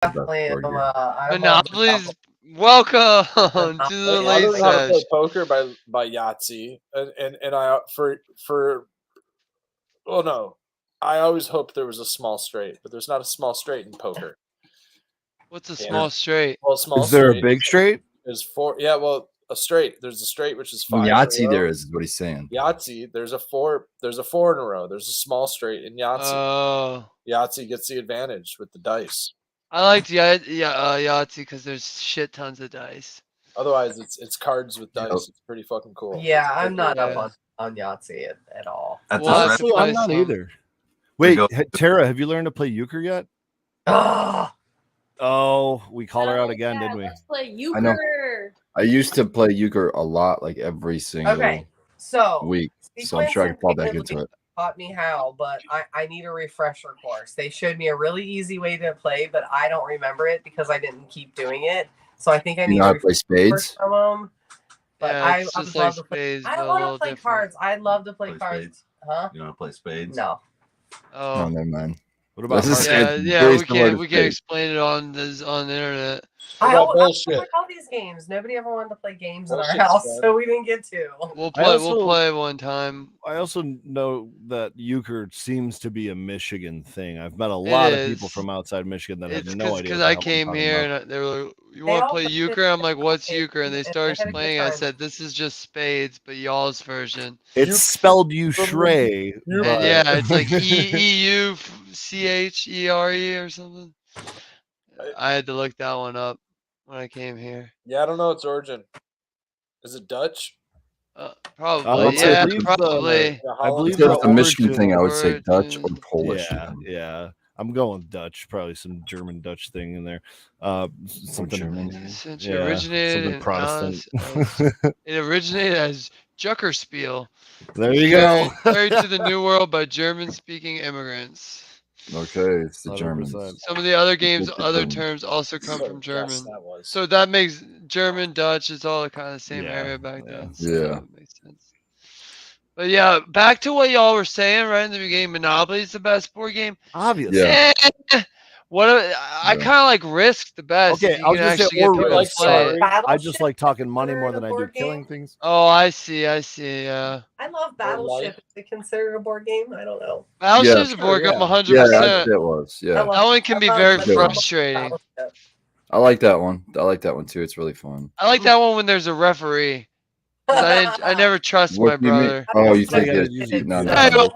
definitely am. I'm Monopoly's welcome to the I Late learned how to Sesh. play poker by Yahtzee, and I for well no, I always hoped there was a small straight, but there's not a small straight in poker. What's a Yeah. small straight? Well, small Is there a straight big straight? is four. Yeah, well, a straight. There's a straight which is Well, five. in a Yahtzee row. there is what he's saying. Yahtzee, there's a four. There's a four in a row. There's a small straight in Yahtzee. Oh, Yahtzee gets the advantage with the dice. I liked Yahtzee because there's shit tons of dice. Otherwise, it's cards with dice. It's pretty fucking cool. Yeah, I'm not Yeah. up on Yahtzee at all. That's Well, a that's Honestly, I'm not some. either. Wait, go- Tara, have you learned to play euchre yet? Ah, Oh, we call her out again, yeah, didn't we? Let's play I know. euchre. I used to play euchre a lot, like every single okay, so week. So I'm sure I can fall back into it. taught me how, but I need a refresher course. They showed me a really easy way to play, but I don't remember it because I didn't keep doing it. So I think I You need know how to to play spades? some of them. But Yeah, I it's would just love like to play. spades, I but don't a want little to play different. cards. I'd love to play Play cards. spades. Huh? You want to play spades? No. Oh, Oh, never mind. What about This is hearts? yeah. very We similar can't to spades. explain it on the internet. I What about like bullshit? all these games. Nobody ever wanted to play games in our Bullshit's house, fun. so we didn't get to. We'll I play. also- We'll play one time. I also know that euchre seems to be a Michigan thing. I've met a lot of people is. from outside Michigan that It's have no idea. because what I the hell I'm came talking here about. and they were like, "You They want to all play played euchre?" I'm like, "What's it, euchre?" And they and started they had a good explaining. I time. said, "This is just spades, but y'all's version." It's spelled Euchre. And but- Yeah, it's like EUCHERE or something. I had to look that one up when I came here. Yeah, I don't know its origin. Is it Dutch? Probably, let's say yeah, I believe probably. Yeah, I Holland? believe If there's the a Michigan origin- thing, I would say Dutch or origin- Polish. Yeah. I'm going Dutch, probably some German Dutch thing in there. Something German. Since yeah, it originated something in Protestant. it originated as Juckerspiel. There you go. Carried to the New World by German-speaking immigrants. Okay, it's the 100%. Germans. Some of the other games, It's the other German. terms also come So, from yes, German. that was. So that makes German, Dutch, it's all kind of the same Yeah, area back yeah. then. So Yeah. that makes sense. But yeah, back to what y'all were saying right in the beginning. Monopoly is the best board game. Obviously. Eh, I kind of like Risk the best. Okay, if you I was can gonna say actually get or people to Risk. play Sorry. it. I just Battleship like talking money more considered than a I do board killing game? things. Oh, I see. Yeah. I love Battleship. Is it considered a board game? I don't know. Battleship's a sure, board game, yeah. 100%. Yeah, it was. I Yeah, love- That one can be I love very Battleship. frustrating. I like that one. I like that one too. It's really fun. I like that one when there's a referee. 'Cause I never trust my What do you mean? brother. Oh, you So think you that? gotta use it. No, no, I no.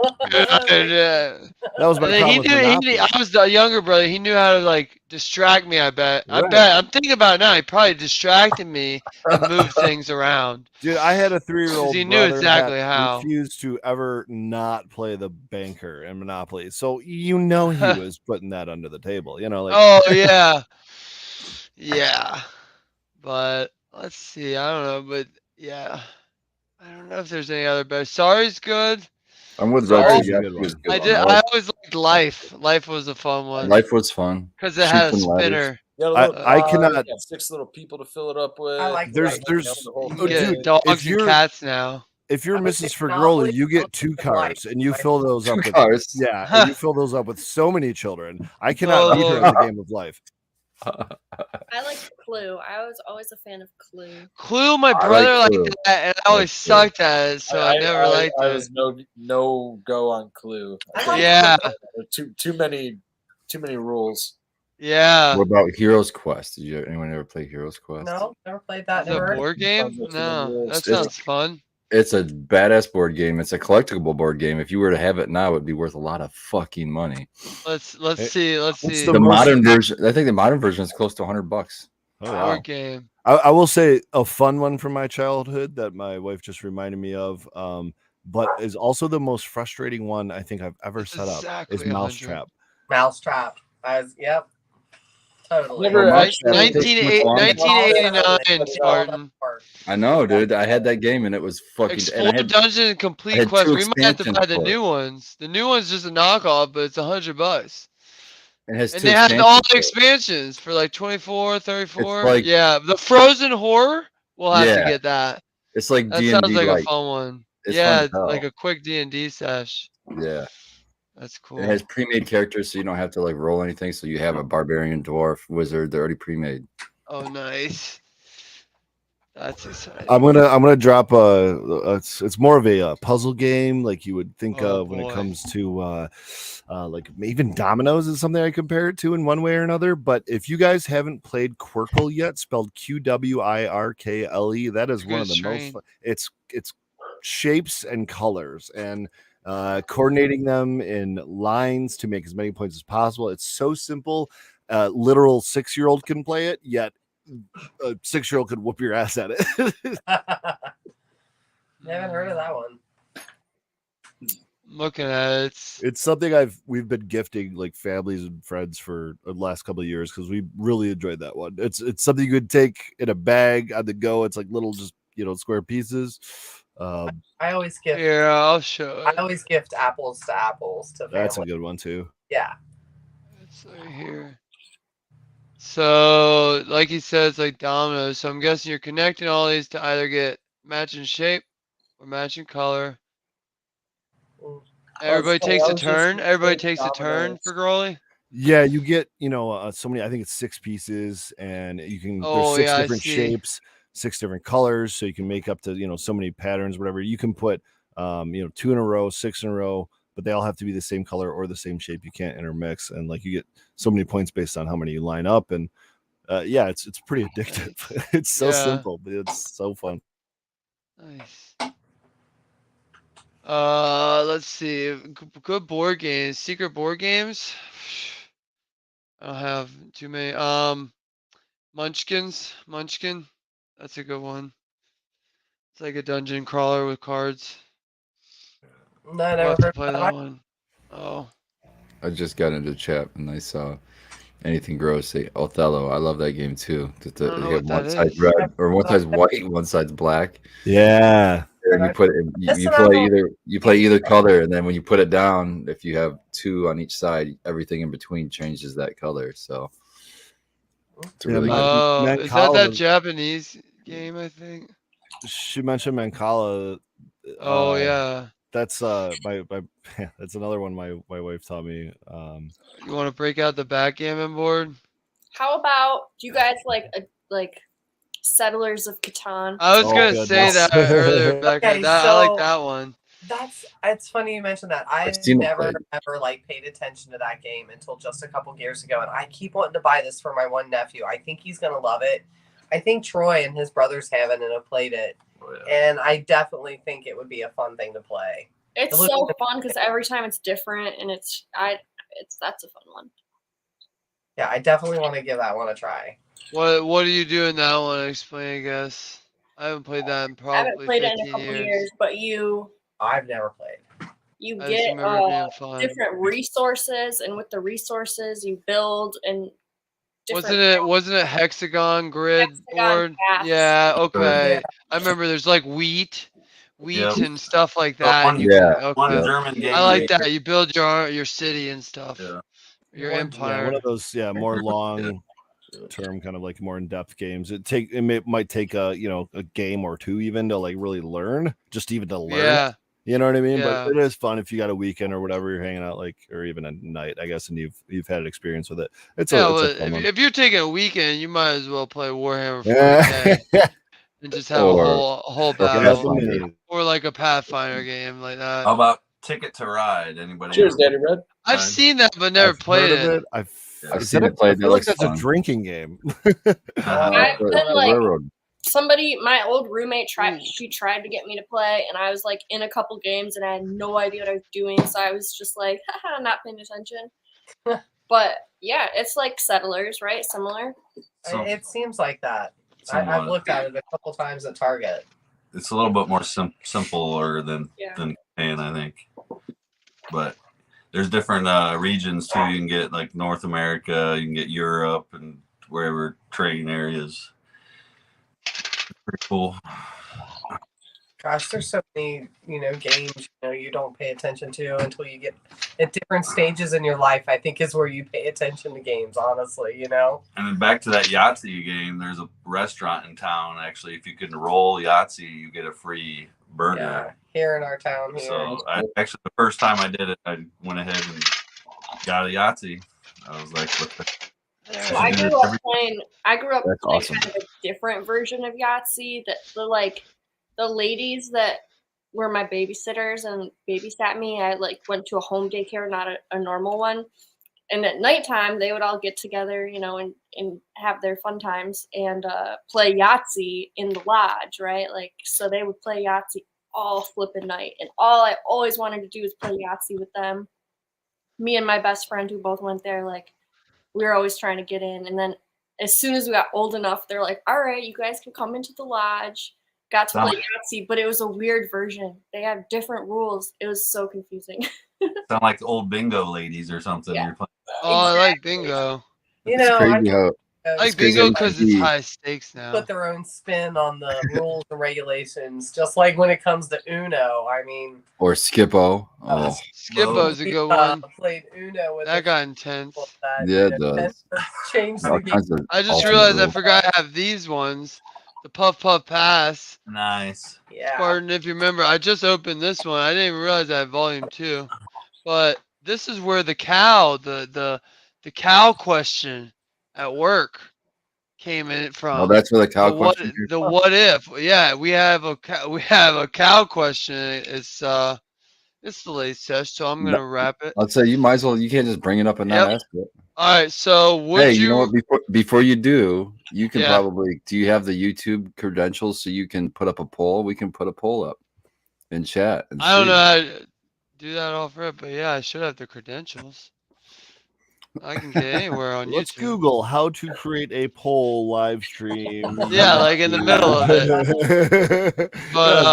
Yeah. That was my And problem with Monopoly. I was the younger brother. He knew how to like distract me. I bet. Right. I'm thinking about it now. He probably distracted me and moved things around. Dude, I had a 3-year-old 'Cause he knew brother exactly that how. refused to ever not play the banker in Monopoly. So you know he was putting that under the table. You know, like Oh yeah, yeah. But let's see. I don't know. But yeah, I don't know if there's any other better. Sorry's good. I'm with Sorry. Roger. That's a Yeah, good he was one. good I one. did. I always liked Life. Life was a fun one Life was fun. because it had a Shoots and ladders. spinner. You got a I- little I car, cannot- you got 6 little people to fill it up with. I like There's- that. there's- The whole You Oh, can get dude, if dogs and you're- cats now. If you're I would Mrs. say Fergrola, Monopoly, you get Monopoly, 2 and cars, Life. and you Like, fill those up 2 with cars. yeah, and you fill those up with so many children. I cannot beat her in the game of life. I like Clue. I was always a fan of Clue. Clue, my I brother like liked Clue. that, and I always Clue. sucked at it, so I never liked I it. was no go on Clue. I like Yeah, Too many rules. yeah. What about Heroes Quest? Did anyone ever play Heroes Quest? No, never played that. Is it Never a heard of board game? Sounds like No, some that rules. sounds fun. It's a badass board game. It's a collectible board game. If you were to have it now, it'd be worth a lot of fucking money. Let's Hey, see. Let's what's see. the modern version? I think the modern version is close to $100. Oh, board game. I will say a fun one from my childhood that my wife just reminded me of, but is also the most frustrating one I think I've ever It's set up exactly is 100. Mousetrap. Mousetrap. Yep. Totally. Never Well, actually- Mousetrap takes much longer. 1989, Spartan. I know, dude. I had that game and it was fucking. And I Explore had, Dungeon and I Complete had Quest. 2 We might have to expansions buy the for it. new ones. The new one's just a knockoff, but it's $100. it has And 2 they had all the expansions for it. expansions for like 24, 34. It's like- Yeah, the Frozen Horror. We'll have to Yeah. get that. It's like That D&D. sounds like a like, fun one. it's Yeah, fun as hell. like a quick D&D sesh. yeah. That's cool. It has pre-made characters, so you don't have to like roll anything. So you have a barbarian, dwarf, wizard. They're already pre-made. Oh, nice. That's exciting. I'm gonna drop it's more of a puzzle game like you would think Oh, of when it boy. comes to like even dominoes is something I compare it to in one way or another. But if you guys haven't played Quirkle yet, spelled Qwirkle, that is one of the most fun. It's shapes and colors and coordinating them in lines to make as many points as possible. It's so simple. Literal 6-year-old can play it, yet a 6-year-old could whoop your ass at it. Never heard of that one. Looking at it, It's something we've been gifting like families and friends for the last couple of years because we really enjoyed that one. It's something you could take in a bag on the go. It's like little just square pieces. I always gift. Here, I'll show I it. always gift apples to That's a family. good one too. Yeah. It's right here. So, like he says, like dominoes. So I'm guessing you're connecting all these to either get matching shape or matching color. Everybody takes a turn. Everybody takes a turn for Growly. Yeah, you get so many. I think it's 6 pieces, and you can. Oh, There's 6 yeah, I different see. shapes, 6 different colors, so you can make up to so many patterns, whatever. You can put 2 in a row, 6 in a row, but they all have to be the same color or the same shape. You can't intermix, and like you get so many points based on how many you line up, and yeah, it's pretty addictive. It's so Yeah. simple, but it's so fun. Nice. Let's see. Good board games. Secret board games. I don't have too many. Munchkin. That's a good one. It's like a dungeon crawler with cards. No, I We'll never have to heard play of that that. one. Oh, I just got into chat and I saw anything gross say Othello. I love that game too. Just I don't know you have what that one side is. red or one side's white, one side's black. Yeah, And you put it, you Listen, play either color, and then when you put it down, if you have 2 on each side, everything in between changes that color. So it's a Yeah, really good. Oh, Matt is that Collin- Japanese game? I think. she mentioned Mancala. Oh yeah. That's my that's another one my wife taught me. You want to break out the backgammon board? How about do you guys like Settlers of Catan? I was Oh, gonna goodness. say that earlier, Becca. Okay, I like so- that one. It's funny you mentioned that. I've seen it never played. ever like paid attention to that game until just a couple years ago, and I keep wanting to buy this for my one nephew. I think he's gonna love it. I think Troy and his brothers haven't and have played it, and I definitely think it would be a fun thing to play. It's It looks so like- fun because every time it's different, and that's a fun one. Yeah, I definitely want to give that one a try. What do you do in that one? Explain, I guess. I haven't played that in I haven't probably played it in 15 a couple years. years, but you I've never played. I just get remember it being fun. different resources, and with the resources you build and Wasn't it hexagon grid Hexagon board? paths. Yeah, okay. Yeah. I remember there's like wheat Yep. and stuff like But that. one- and you can- Yeah. One okay. German game. I like that. You build your city and stuff. Yeah. Your One- Yeah, empire. one of those more long term kind of like more in-depth games. Might take a game or two even to like really learn, just even to learn. Yeah. You know what I mean? Yeah. But it is fun if you got a weekend or whatever you're hanging out like, or even a night, I guess, and you've had experience with it. It's Yeah, a well, fun one. if you're taking a weekend, you might as well play Warhammer for a day and just have Or- a whole or battle. Pathfinder. Or like a Pathfinder game like that. How about Ticket to Ride? Anybody? Cheers, ever- Daddy Red. I've seen that but never I've played heard of it. I've I've seen it played. I That feel like looks that's fun. a drinking game. I've The been like railroad. my old roommate Ooh. she tried to get me to play, and I was like in a couple games and I had no idea what I was doing, so I was just like haha, not paying attention. But yeah, it's like Settlers, right? Similar. So- It seems like that. I've somewhat. looked at it a couple times at Target. It's a little bit more simpler than Yeah. Japan, I think. But there's different regions too. You can get like North America, you can get Europe, and wherever trading areas. Pretty cool. Gosh, there's so many, games, you don't pay attention to until you get at different stages in your life, I think is where you pay attention to games, honestly, And then back to that Yahtzee game, there's a restaurant in town. Actually, if you can roll Yahtzee, you get a free burger. Yeah, here in our town here. So I actually, the first time I did it, I went ahead and got a Yahtzee. I was like, what the? So I grew up playing. That's awesome. Kind of a different version of Yahtzee. That the ladies that were my babysitters and babysat me. I went to a home daycare, not a normal one. And at nighttime, they would all get together, and have their fun times and play Yahtzee in the lodge, right? So they would play Yahtzee all flipping night, and all I always wanted to do was play Yahtzee with them. Me and my best friend who both went there, we were always trying to get in. And then as soon as we got old enough, they're like, all right, you guys can come into the lodge. Got to play Yahtzee, but it was a weird version. They have different rules. It was so confusing. Sound like the old bingo ladies or something. Yeah. You're playing. Oh, I like bingo. I I like bingo because it's high stakes now. Put their own spin on the rules and regulations, just like when it comes to Uno. I mean, or Skippo. Oh, Skippo's a good one. Played Uno with that got intense. Yeah, it does. Changed All the kinds game. of I just alternate realized I rules. forgot I have these ones. The Puff Puff Pass. Nice. Yeah. Spartan, if you remember, I just opened this one. I didn't even realize I had volume 2. But this is where the cow, the cow question at work came in from. Oh, that's where the cow question. The what if? Yeah, we have a cow question. It's the late sesh, so I'm gonna wrap it. I'd say you might as well. You can't just bring it up and not ask it. All right, so would you know what? Before you do, you can probably. Do you have the YouTube credentials so you can put up a poll? We can put a poll up in chat. And I don't know how to do that off rip, but yeah, I should have the credentials. I can get anywhere on Let's YouTube. Google how to create a poll live stream. Yeah, like in the middle of it. But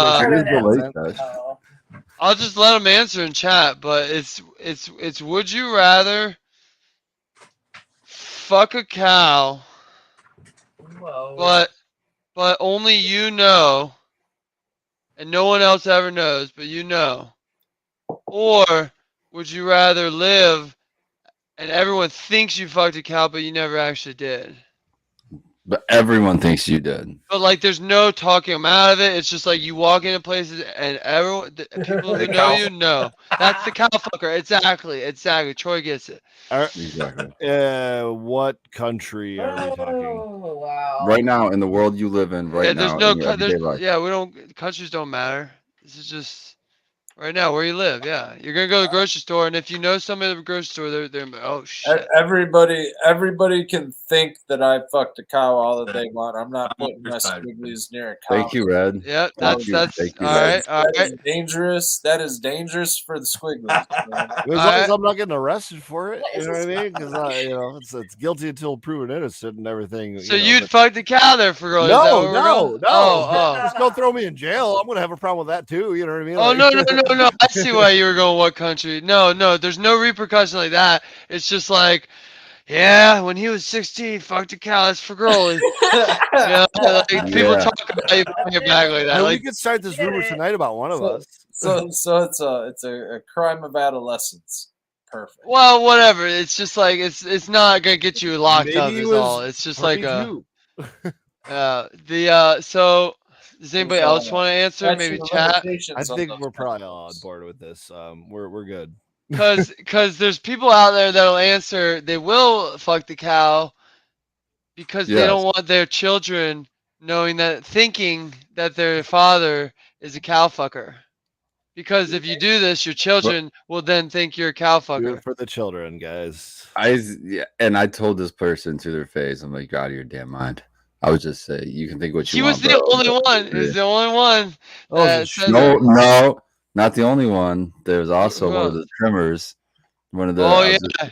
I'll just let them answer in chat. But it's would you rather fuck a cow, but only you know, and no one else ever knows, but you know, or would you rather live and everyone thinks you fucked a cow, but you never actually did? But everyone thinks you did. But there's no talking them out of it. It's just you walk into places and everyone, people who know you know. That's the cow fucker. Exactly. Troy gets it. Exactly. What country are we talking? Oh, wow. Right now in the world you live in, right now. We don't. Countries don't matter. This is just right now where you live. Yeah, you're gonna go to the grocery store, and if you know somebody at the grocery store, they're oh shit. Everybody can think that I fucked a cow all that they want. I'm not putting my squigglies near a cow. Thank you, Red. Yeah, that's Thank you, all right. That is dangerous. That is dangerous for the squigglies. As long as I'm not getting arrested for it, you know what I mean? Because it's guilty until proven innocent and everything. So you'd fuck the cow there for girls? No. Oh. Just go throw me in jail. I'm gonna have a problem with that too. You know what I mean? Oh no! I see why you were going. What country? No. There's no repercussion like that. It's just when he was 16, fucked a cow. That's for girls. People talk about you behind your back like that. We could start this rumor tonight about one of us. So it's a crime of adolescence. Perfect. Well, whatever. It's just it's not gonna get you locked up. Is all. It's just so. Does anybody else want to answer? Maybe chat. I think we're probably all on board with this. We're good. Because there's people out there that'll answer. They will fuck the cow because they don't want their children thinking that their father is a cow fucker. Because if you do this, your children will then think you're a cow fucker. Do it for the children, guys. And I told this person to their face, I'm like, you're out of your damn mind. I would just say you can think what you want. He was the only one. He was the only one. No, not the only one. There's also one of the trimmers. One of the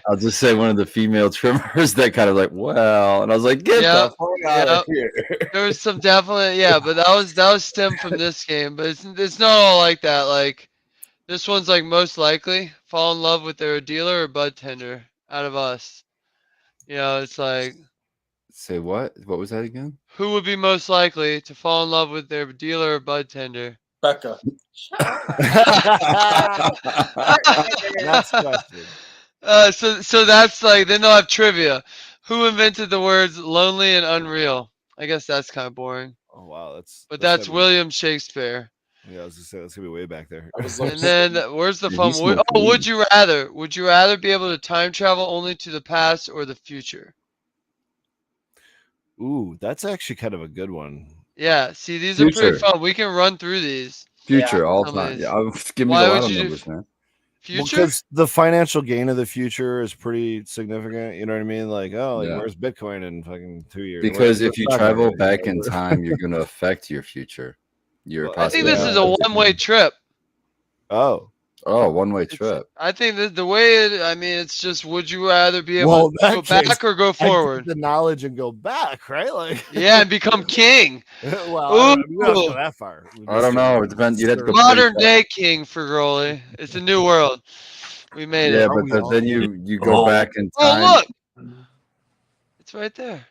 I'll just say one of the female trimmers that kind of and I was like, get the fuck out of here. There was some definitely but that was stemmed from this game. But it's not all like that. This one's most likely fall in love with their dealer or bud tender out of us. It's say what? What was that again? Who would be most likely to fall in love with their dealer or bud tender? Becca. Next question. So that's then they'll have trivia. Who invented the words lonely and unreal? I guess that's kind of boring. Oh wow, that's William Shakespeare. Yeah, I was just saying that's gonna be way back there. And then where's the fun? Would you rather? Would you rather be able to time travel only to the past or the future? Ooh, that's actually kind of a good one. Yeah, see, these are pretty fun. We can run through these. Future all time. Yeah, give me Why the would lotto you numbers, man. Future? Because the financial gain of the future is pretty significant. You know what I mean? Like, oh, like, where's Bitcoin in fucking 2 years? Because if you travel back in time, you're going to affect your future. I think this is a one-way trip. Oh, one-way trip. I think that the way it's just, would you rather be able to go back or go forward? The knowledge and go back, right? Like, yeah, and become king. Well, we don't have to go that far. I don't know. It depends. You'd have to go modern day king for Groli. It's a new world. We made it. Yeah, but then you go back in time. Oh, look! It's right there.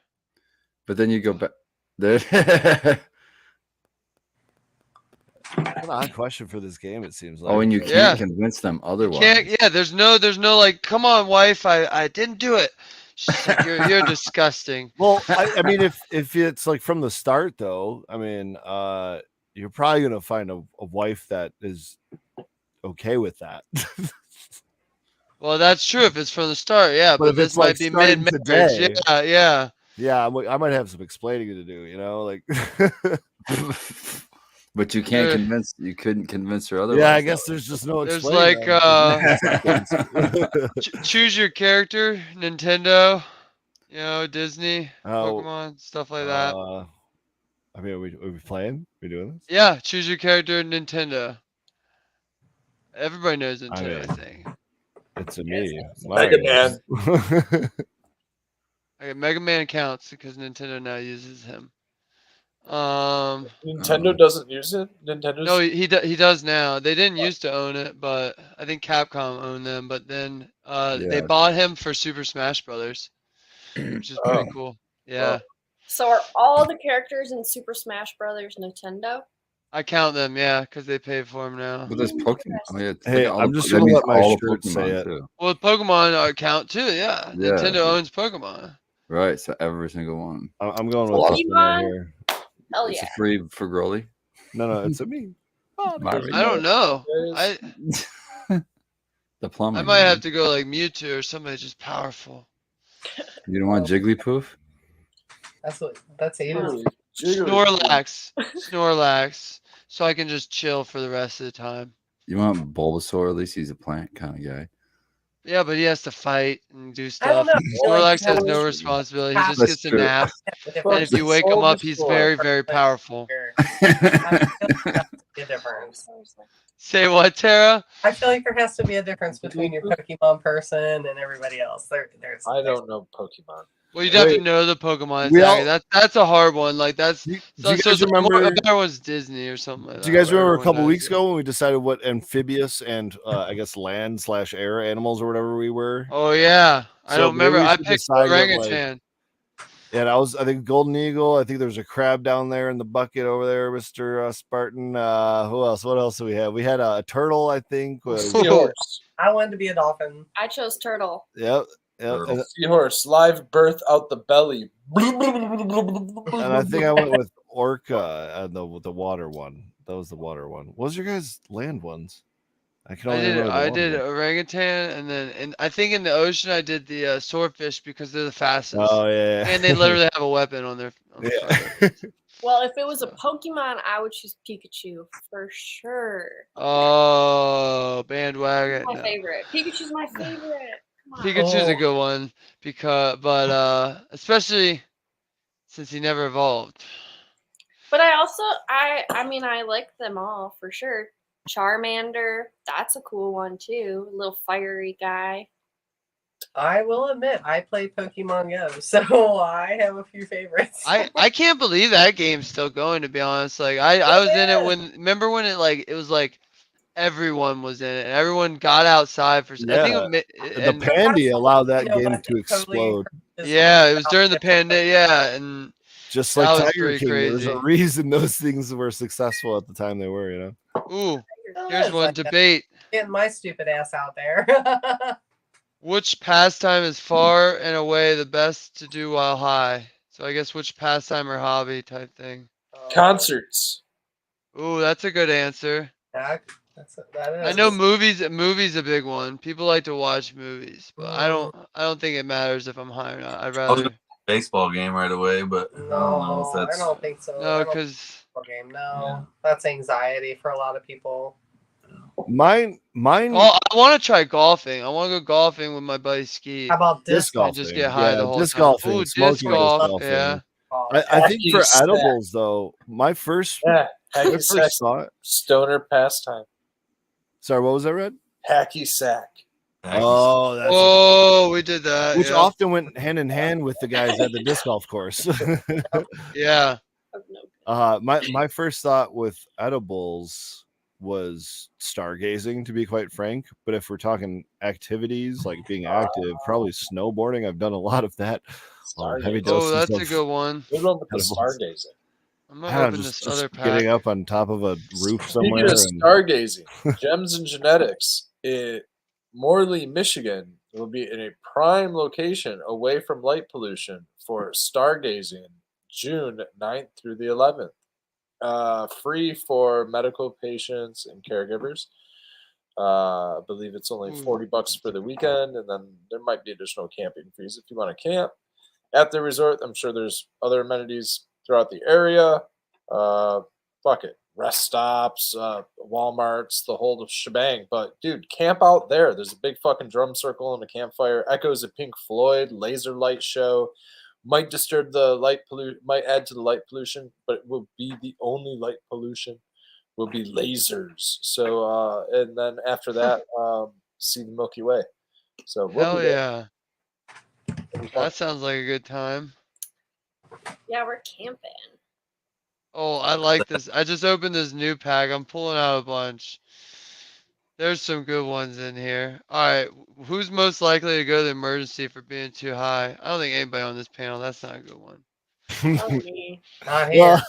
But then you go back there. An odd question for this game, it seems like. Oh, and you can't convince them otherwise. There's no like, come on, wife, I didn't do it. Like, you're disgusting. Well, I mean, if it's like from the start, though, I mean, you're probably gonna find a wife that is okay with that. Well, that's true if it's from the start, yeah. But this might be mid-marriage. Yeah. Yeah, I might have some explaining to do, you know, like. But you can't convince. You couldn't convince her otherwise. Yeah, I guess there's just no. There's like choose your character, Nintendo, Disney, Pokemon, stuff like that. I mean, are we playing? Are we doing this? Yeah, choose your character, Nintendo. Everybody knows Nintendo, I think. It's a me. Mega Man. Okay, Mega Man counts because Nintendo now uses him. Nintendo doesn't use it. No, he does now. They didn't used to own it, but I think Capcom owned them. But then they bought him for Super Smash Brothers, which is pretty cool. Yeah. So are all the characters in Super Smash Brothers Nintendo? I count them, yeah, because they pay for them now. But there's Pokemon. Hey, I'm just gonna let my shirt say it. Well, Pokemon count too, yeah. Nintendo owns Pokemon. Right, so every single one. I'm going with this one right here. Hell yeah. It's free for Groli. No, it's a me. I don't know. The plumber. I might have to go like Mewtwo or somebody just powerful. You don't want Jigglypuff? That's Aiden's. Snorlax. So I can just chill for the rest of the time. You want Bulbasaur? At least he's a plant kind of guy. Yeah, but he has to fight and do stuff. Snorlax has no responsibility. He just gets a nap. And if you wake him up, he's very, very powerful. Say what, Tara? I feel like there has to be a difference between your Pokemon person and everybody else. I don't know Pokemon. Well, you'd have to know the Pokemon. That's a hard one. Like that's. Do you guys remember? A better one's Disney or something like that. Do you guys remember a couple weeks ago when we decided what amphibious and I guess land/air animals or whatever we were? Oh yeah, I don't remember. I picked orangutan. Yeah, I think golden eagle. I think there's a crab down there in the bucket over there, Mr. Spartan. Who else? What else do we have? We had a turtle, I think. I wanted to be a dolphin. I chose turtle. Yep. Seahorse, live birth out the belly. And I think I went with orca, the water one. That was the water one. What was your guys' land ones? I did orangutan, and then I think in the ocean I did the swordfish because they're the fastest. Oh yeah. And they literally have a weapon on their. Well, if it was a Pokemon, I would choose Pikachu for sure. Oh, bandwagon! My favorite. Pikachu's my favorite. Pikachu's a good one but especially since he never evolved. But I mean I like them all for sure. Charmander, that's a cool one too. A little fiery guy. I will admit I played Pokemon Go, so I have a few favorites. I can't believe that game's still going, to be honest. Like I was in it remember when it was like everyone was in it and everyone got outside for I think the Pandy allowed that game to explode. Yeah, it was during the pandemic, and just like Tiger King, there's a reason those things were successful at the time they were, you know. Ooh, here's one debate. Getting my stupid ass out there. Which pastime is far and away the best to do while high? So I guess which pastime or hobby type thing. Concerts. Ooh, that's a good answer. That is. I know movies a big one. People like to watch movies, but I don't think it matters if I'm high or not. I'd rather baseball game right away, but no, I don't know if that's I don't think so. no, because game. No, that's anxiety for a lot of people. Mine. Oh, I want to try golfing. I want to go golfing with my buddy Ski. How about disc golfing? And just get high the whole disc time. golfing, Ooh, disc golf. Yeah. I think for edibles though, my first thought, stoner pastime. Sorry, what was that, Red? Hacky sack. Oh, that's we did that. Which often went hand in hand with the guys at the disc golf course. Yeah. My first thought with edibles was stargazing, to be quite frank. But if we're talking activities like being active, probably snowboarding. I've done a lot of that. Heavy doses that's a good one. We're going with the stargazing. I'm gonna open this other pack. Getting up on top of a roof somewhere. Speaking of stargazing, Gems and Genetics in Morley, Michigan will be in a prime location away from light pollution for stargazing June 9th through the 11th. Free for medical patients and caregivers. I believe it's only $40 for the weekend, and then there might be additional camping fees if you want to camp at the resort. I'm sure there's other amenities throughout the area. Fuck it. Rest stops, Walmarts, the whole shebang. But, dude, camp out there. There's a big fucking drum circle and a campfire. Echoes of Pink Floyd, laser light show. Might disturb the light pollution, might add to the light pollution, but it will be the only light pollution will be lasers. So, and then after that, see the Milky Way. So, hell yeah. That sounds like a good time. Yeah, we're camping. Oh, I like this. I just opened this new pack. I'm pulling out a bunch. There's some good ones in here. All right, who's most likely to go to the emergency for being too high? I don't think anybody on this panel. That's not a good one. Not here. Well,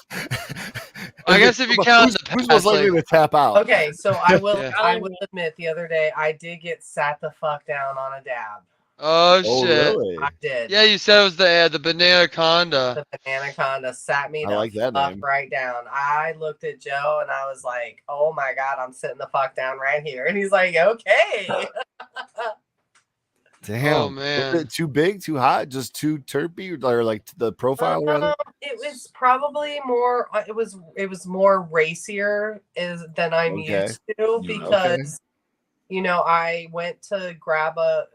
I guess if you count the who's most likely to tap out? Okay, so I will admit the other day I did get sat the fuck down on a dab. Oh shit! Really? I did. Yeah, you said it was the Bananaconda. The Bananaconda sat me like that fuck name. right down. I looked at Joe and I was like, "Oh my god, I'm sitting the fuck down right here." And he's like, "Okay." Damn. Oh man. Was it too big, too hot, just too terpy, or like the profile? It was probably more. It was more racier than I'm used to because. You know, I went to grab a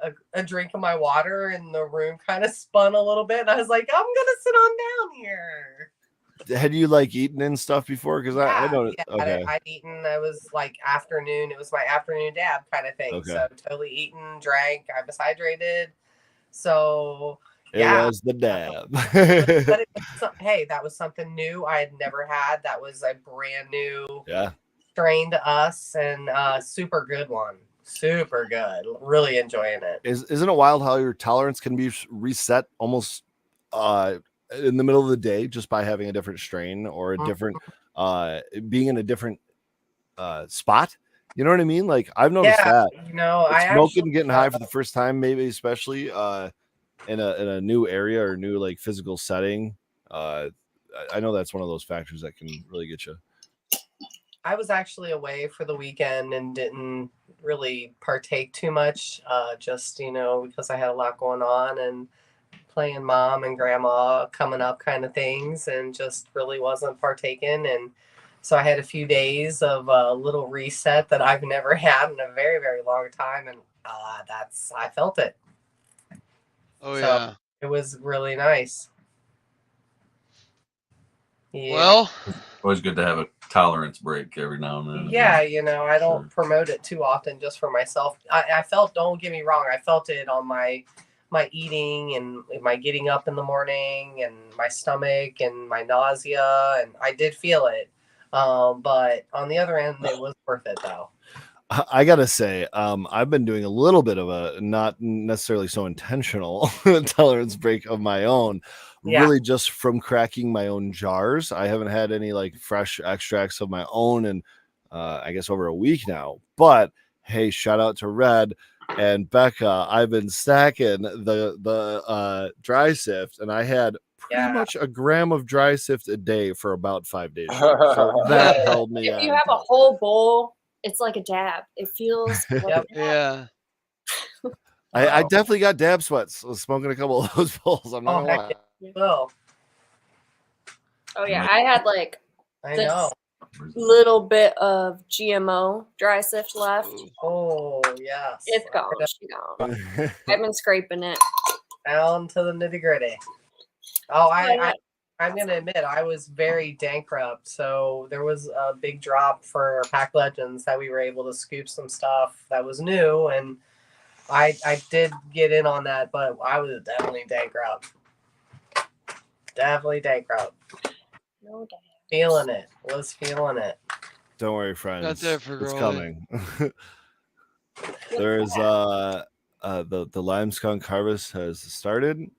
drink of my water and the room kind of spun a little bit. And I was like, I'm going to sit on down here. Had you like eaten and stuff before? Because I know. Yeah, okay. I'd eaten. I was like afternoon. It was my afternoon dab kind of thing. Okay. So totally eaten, drank. I was hydrated. So it was the dab. But hey, that was something new I had never had. That was a brand new strain to us and super good one. Super good. Really enjoying it. Isn't it wild how your tolerance can be reset almost in the middle of the day just by having a different strain or a different being in a different spot? You know what I mean? Like I've noticed that. You know, smoking, getting high for the first time, maybe especially in a new area or new like physical setting. I know that's one of those factors that can really get you. I was actually away for the weekend and didn't really partake too much, just, you know, because I had a lot going on and playing mom and grandma coming up kind of things and just really wasn't partaking. And so I had a few days of a little reset that I've never had in a very, very long time. And I felt it. Oh, yeah. It was really nice. Yeah. Well, always good to have a tolerance break every now and then. Yeah, you know, I don't promote it too often just for myself. I felt, don't get me wrong, I felt it on my eating and my getting up in the morning and my stomach and my nausea, and I did feel it. But on the other end, it was worth it though. I gotta say, I've been doing a little bit of a not necessarily so intentional tolerance break of my own. Really just from cracking my own jars. I haven't had any like fresh extracts of my own in I guess over a week now. But hey, shout out to Red and Becca. I've been stacking the dry sift, and I had pretty much a gram of dry sift a day for about 5 days. So that held me. If you have a whole bowl, it's like a dab. It feels like Yep. Yeah. I definitely got dab sweats smoking a couple of those bowls. I'm not gonna lie. Well, oh yeah, I had like I this know. little bit of GMO dry sift left. Oh yes, It's gone. She gone. I've been scraping it down to the nitty gritty. Oh, I'm gonna admit I was very bankrupt. So there was a big drop for Pack Legends that we were able to scoop some stuff that was new, and I did get in on that, but I was definitely bankrupt. Definitely bankrupt. No doubt. Feeling it. Was feeling it. Don't worry, friends. Got there for it's rolling. coming. There's the lime skunk harvest has started,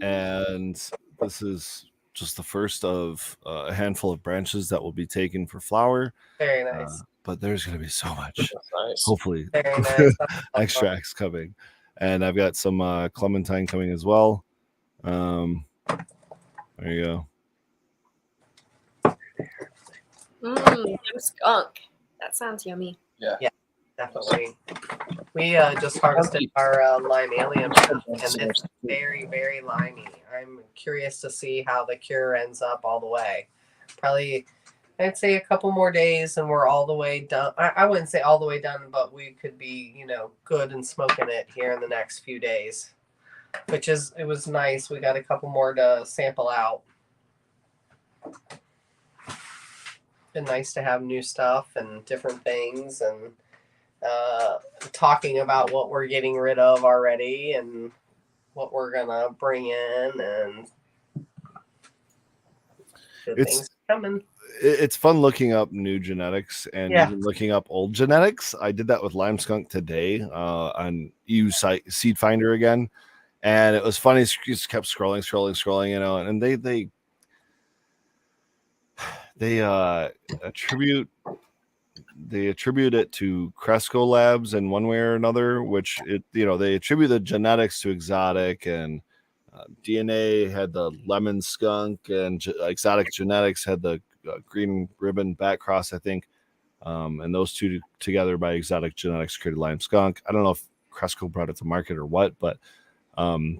and this is just the first of a handful of branches that will be taken for flower. Very nice. But there's going to be so much. Nice. Hopefully, Very nice. extracts coming, and I've got some clementine coming as well. There you go. Skunk. That sounds yummy. Yeah. Definitely. We just harvested our lime alien, and it's very, very limey. I'm curious to see how the cure ends up all the way. Probably, I'd say a couple more days, and we're all the way done. I wouldn't say all the way done, but we could be, good and smoking it here in the next few days. It was nice. We got a couple more to sample out. Been nice to have new stuff and different things, and talking about what we're getting rid of already and what we're gonna bring in, and things coming. It's fun looking up new genetics and even looking up old genetics. I did that with lime skunk today on EU Seed Finder again, and it was funny. Just kept scrolling, and they attribute it to Cresco Labs in one way or another, which they attribute the genetics to exotic, and DNA had the lemon skunk, and exotic genetics had the green ribbon back cross, I think, and those two together by exotic genetics created lime skunk. I don't know if Cresco brought it to market or what, but I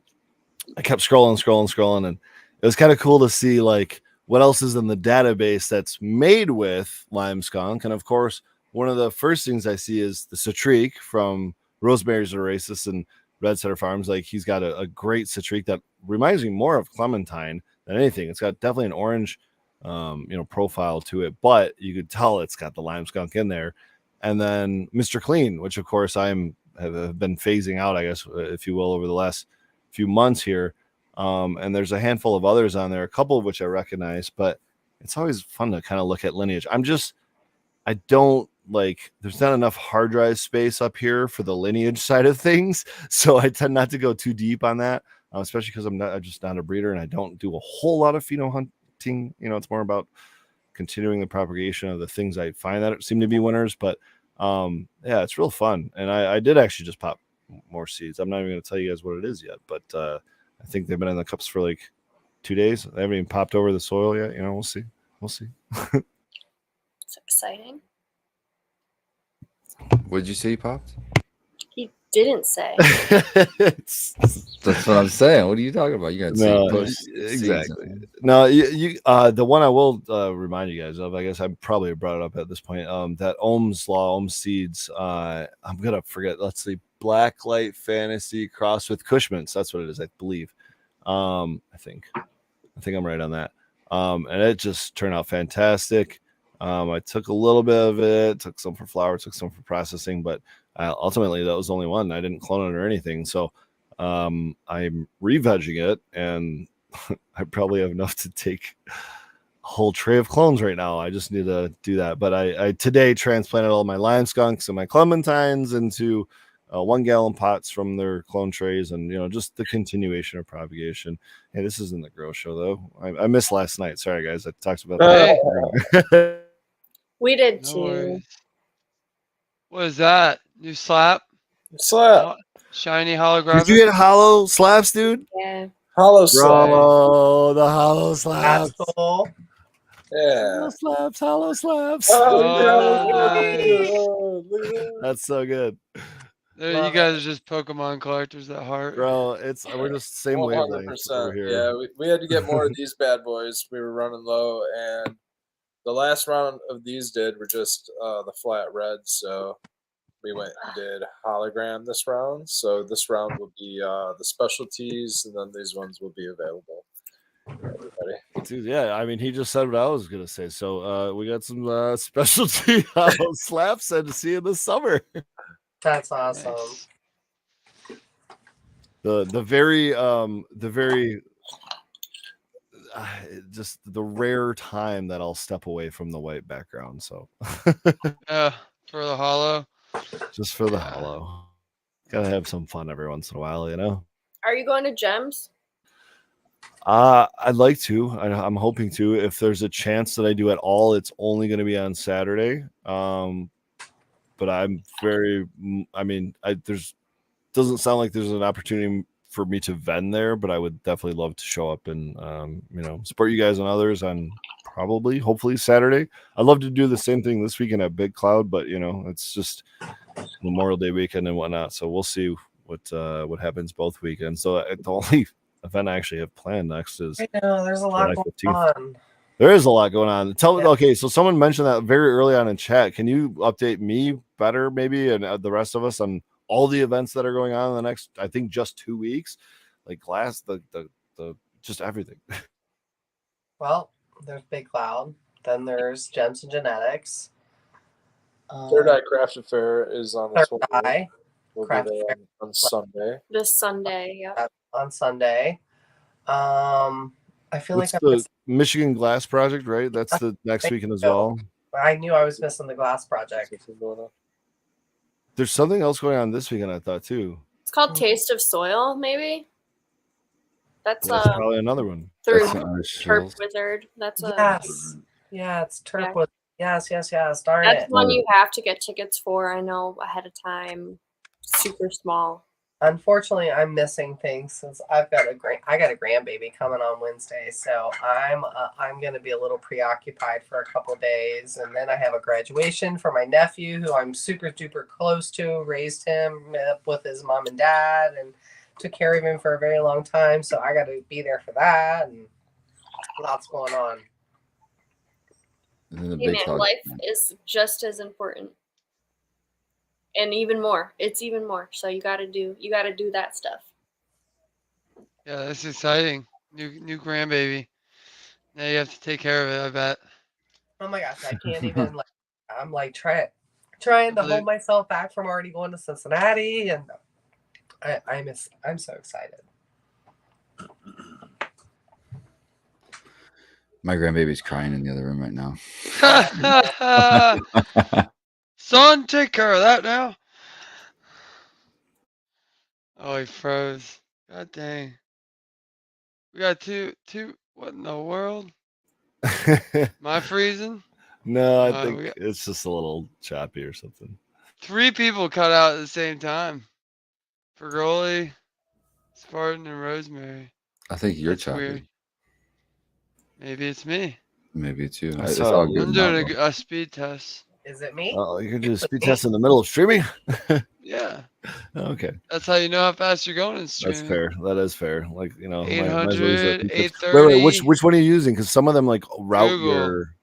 kept scrolling, and it was kind of cool to see like what else is in the database that's made with lime skunk. And of course, one of the first things I see is the Citrique from Rosemary's Oasis and Red Setter Farms. Like, he's got a great Citrique that reminds me more of clementine than anything. It's got definitely an orange profile to it, but you could tell it's got the lime skunk in there. And then Mr. Clean, which of course have been phasing out, I guess, if you will, over the last few months here. And there's a handful of others on there, a couple of which I recognize, but it's always fun to kind of look at lineage. I don't like, there's not enough hard drive space up here for the lineage side of things. So I tend not to go too deep on that, especially because I'm just not a breeder, and I don't do a whole lot of pheno hunting. It's more about continuing the propagation of the things I find that seem to be winners. But it's real fun. And I did actually just pop more seeds. I'm not even going to tell you guys what it is yet, but I think they've been in the cups for like 2 days. They haven't even popped over the soil yet. We'll see. It's exciting. What did you say you popped? He didn't say. That's what I'm saying. What are you talking about? You got exactly. No, you the one I will remind you guys of, I guess I probably brought it up at this point. That Ohm's Seeds. I'm gonna forget. Let's see. Blacklight Fantasy crossed with Cushman's. That's what it is, I believe. I think I'm right on that. And it just turned out fantastic. I took a little bit of it, took some for flower, took some for processing, but ultimately that was the only one. I didn't clone it or anything. So I'm re-vegging it, and I probably have enough to take a whole tray of clones right now. I just need to do that. But I today transplanted all my lime skunks and my clementines into 1 gallon pots from their clone trays, and just the continuation of propagation. Hey, this isn't the grow show though. I missed last night. Sorry guys, I talked about that. We did No too. worries. What is that? New slap? Slap. Shiny holographic? Did you get hollow slaps, dude? Yeah. Hollow slab. Bro, the hollow slabs. That's cool. Yeah. Hollow slabs. Oh, nice. look at that. That's so good. There, you Love guys are just Pokemon collectors at heart. Bro, we're just same wavelength over 100%. here. Yeah, we had to get more of these bad boys. We were running low, and the last round of these were just the flat red. So we went and did hologram this round. So this round will be the specialties, and then these ones will be available for everybody. Dude, yeah, I mean, he just said what I was gonna say. So we got some specialty hollow slaps and see you this summer. That's awesome. Nice. The very just the rare time that I'll step away from the white background. So Yeah, for the hollow. just for the hollow. Gotta have some fun every once in a while, you know. Are you going to Gems? I'd like to. I'm hoping to. If there's a chance that I do at all, it's only going to be on Saturday. But I'm very. I mean, doesn't sound like there's an opportunity for me to vend there, but I would definitely love to show up and support you guys and others on hopefully Saturday. I'd love to do the same thing this weekend at Big Cloud, but it's just Memorial Day weekend and whatnot. So we'll see what happens both weekends. So the only event I actually have planned next is I know there's a lot July going 15th. on. There is a lot going on. Yeah. Okay, so someone mentioned that very early on in chat. Can you update me better, maybe, and the rest of us on all the events that are going on in the next, I think, just 2 weeks? Like the just everything. Well, there's Big Cloud. Then there's Gems and Genetics. Third Eye Craft Fair is on the Third 20th. Eye We'll be Craft there Fair. on Sunday. This Sunday, yeah. On Sunday. I feel What's like I'm the Michigan Glass Project, right? That's the next weekend as well. I knew I was missing the glass project. There's something else going on this weekend, I thought, too. It's called Taste of Soil, maybe. That's probably another one. through That's Turp Wizard. That's Yes. Yeah, it's Turp Yeah. Wizard. Yes. Darn That's it. one you have to get tickets for. I know ahead of time. Super small. Unfortunately, I'm missing things since I got a grandbaby coming on Wednesday, so I'm gonna be a little preoccupied for a couple days, and then I have a graduation for my nephew, who I'm super duper close to. Raised him up with his mom and dad, and took care of him for a very long time. So I got to be there for that, and lots going on. Hey man, life is just as important. And even more. It's even more. So you gotta do that stuff. Yeah, that's exciting. New grandbaby. Now you have to take care of it, I bet. Oh my gosh, I can't even I'm like trying to hold myself back from already going to Cincinnati, and I'm so excited. My grandbaby's crying in the other room right now. Son, take care of that now. Oh, he froze. God dang. We got two. What in the world? Am I freezing? No, I think it's just a little choppy or something. 3 people cut out at the same time. Fergoli, Spartan, and Rosemary. I think you're That's choppy. weird. Maybe it's me. Maybe it's you. I It's saw- all good. I'm doing a speed test. Is it me? Oh, you can do a speed test in the middle of streaming? Yeah. Okay. That's how you know how fast you're going in streaming. That's fair. That is fair. Like, 800, 830. Wait, which one are you using? Because some of them like route Google. your.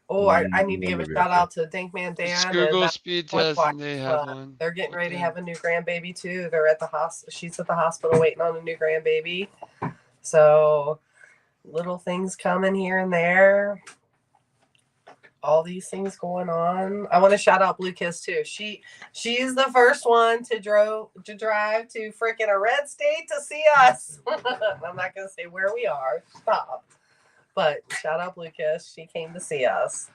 Oh, I need to give a shout out to Dinkman Dan. Just and Google that speed one test wife. and they have one. They're getting ready to have a new grandbaby too. They're at the hospital. She's at the hospital waiting on a new grandbaby. So little things coming here and there. All these things going on. I want to shout out Blue Kiss too. She's the first one to drive to freaking a red state to see us. I'm not gonna say where we are. Stop. But shout out Blue Kiss. She came to see us.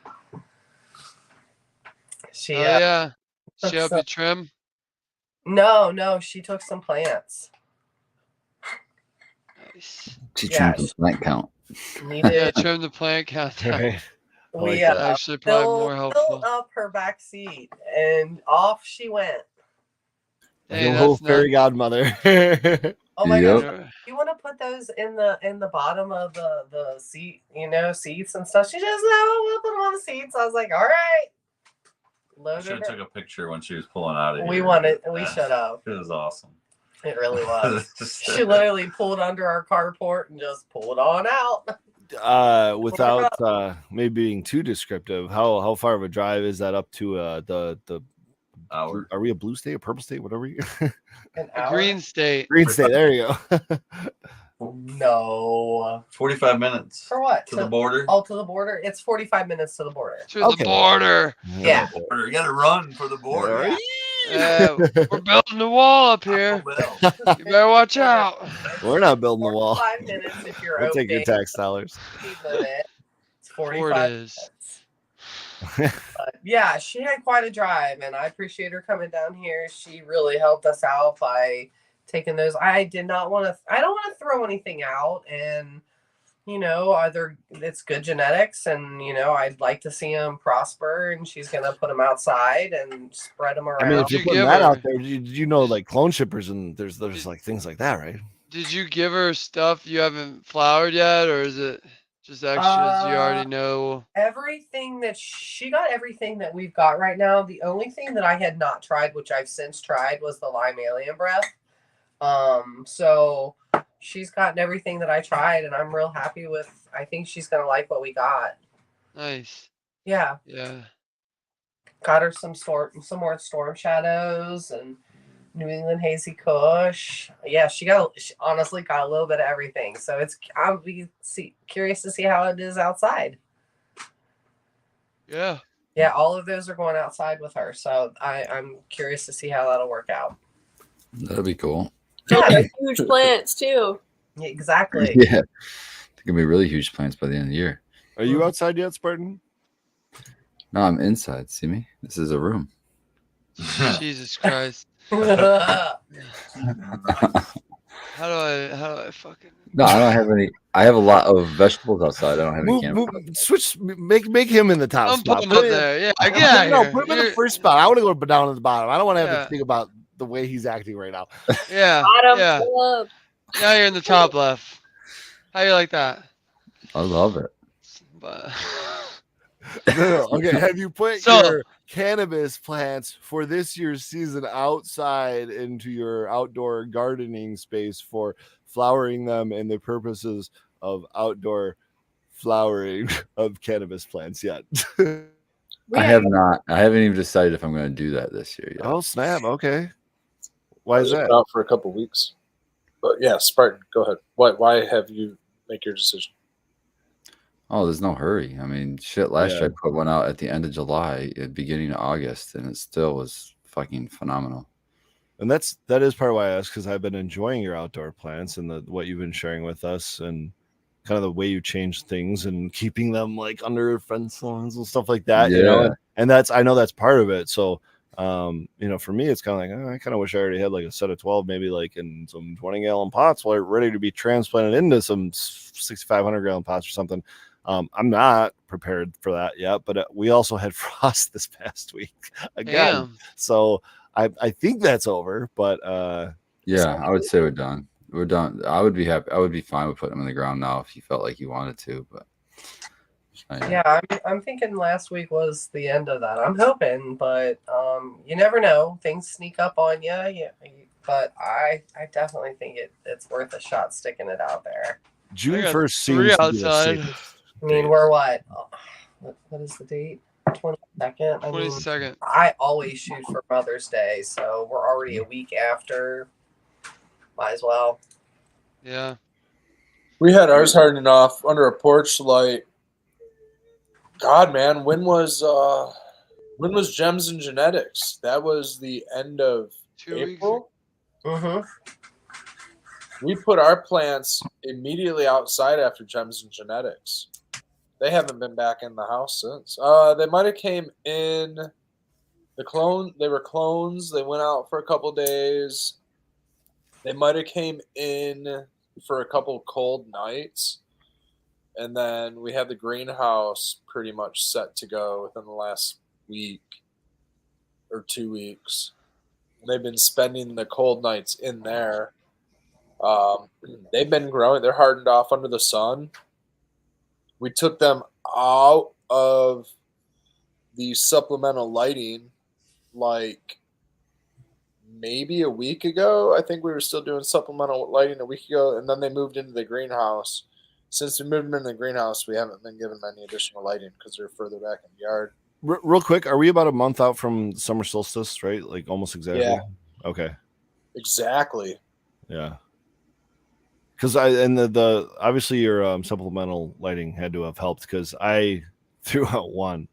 Yeah. She helped you trim? No. She took some plants. Nice. She trimmed the plant count. Yeah, trim the plant count. Right. We actually probably more helpful. filled up her back seat and off she went. Like a little fairy godmother. Oh my gosh. You want to put those in the bottom of the seat, seats and stuff? She just, no, we'll put them on the seats. I was like, all right. I should have took a picture when she was pulling out of here. We should have. It was awesome. It really was. She literally pulled under our carport and just pulled on out. Without maybe being too descriptive, how far of a drive is that up to the hour? Are we a blue state, a purple state, whatever? A green state. Green state. There you go. No. 45 minutes. For what? To the border? Oh, to the border? It's 45 minutes to the border. To the border. Yeah. You got to run for the border. We're building the wall up here. You better watch out. We're not building the wall. 5 minutes if you're we'll take your tax dollars. It's 45 minutes. But yeah, she had quite a drive, and I appreciate her coming down here. She really helped us out by taking those. I don't want to throw anything out, and either it's good genetics, and I'd like to see them prosper, and she's gonna put them outside and spread them around. I mean, if you're putting that out there, like clone shippers, and there's like things like that, right? Did you give her stuff you haven't flowered yet, or is it just extras you already know? Everything that she got, everything that we've got right now. The only thing that I had not tried, which I've since tried, was the lime alien breath. So she's gotten everything that I tried, and I'm real happy with. I think she's gonna like what we got. Nice. Yeah. Yeah. Got her some more storm shadows and New England hazy Kush. Yeah, she honestly got a little bit of everything. So I'll be curious to see how it is outside. Yeah. Yeah, all of those are going outside with her. So I'm curious to see how that'll work out. That'll be cool. Yeah, huge plants too. Yeah, exactly. Yeah. They're gonna be really huge plants by the end of the year. Are you outside yet, Spartan? No, I'm inside. See me? This is a room. Jesus Christ. How do I fucking? No, I don't have any. I have a lot of vegetables outside. I don't have any campfires. Switch. Make him in the top spot. Put him up there. Yeah, no, put him in the first spot. I want to go down at the bottom. I don't want to have to think about the way he's acting right now. Yeah. Bottom up. Now you're in the top left. How you like that? I love it. But no. Okay, have you put your cannabis plants for this year's season outside into your outdoor gardening space for flowering them and the purposes of outdoor flowering of cannabis plants yet? I have not. I haven't even decided if I'm going to do that this year yet. Oh, snap. Okay. Why is that? Out for a couple weeks. But yeah, Spartan, go ahead. Why have you make your decision? Oh, there's no hurry. I mean, shit, last year I put one out at the end of July, at beginning of August, and it still was fucking phenomenal. And that is part of why I asked, because I've been enjoying your outdoor plants and what you've been sharing with us, and kind of the way you change things and keeping them like under fence lines and stuff like that. Yeah. And I know that's part of it. So for me, it's kind of like, I kind of wish I already had like a set of 12, maybe like in some 20-gallon pots while ready to be transplanted into some 6,500-gallon pots or something. I'm not prepared for that yet, but we also had frost this past week again. Damn. So I think that's over, but yeah, I would say we're done. We're done. I would be happy. I would be fine with putting them in the ground now if you felt like you wanted to, but yeah, I'm thinking last week was the end of that. I'm hoping, but you never know. Things sneak up on you. Yeah, but I definitely think it's worth a shot sticking it out there. June 1st seems outside. I mean, we're what is the date? 22nd. 22nd. I always shoot for Mother's Day, so we're already a week after. Might as well. Yeah. We had ours hardening off under a porch light. God, man, when was Gems and Genetics? That was the end of 2 April. Mm-hmm. We put our plants immediately outside after Gems and Genetics. They haven't been back in the house since. They might have came in the clone. They were clones. They went out for a couple days. They might have came in for a couple cold nights. And then we had the greenhouse pretty much set to go within the last week or 2 weeks. They've been spending the cold nights in there. They've been growing. They're hardened off under the sun. We took them out of the supplemental lighting like maybe a week ago. I think we were still doing supplemental lighting a week ago, and then they moved into the greenhouse. Since we moved them into the greenhouse, we haven't been given any additional lighting because they're further back in the yard. Real quick, are we about a month out from summer solstice, right? Like almost exactly? Yeah. Okay. Exactly. Yeah. Because the obviously your supplemental lighting had to have helped because I threw out one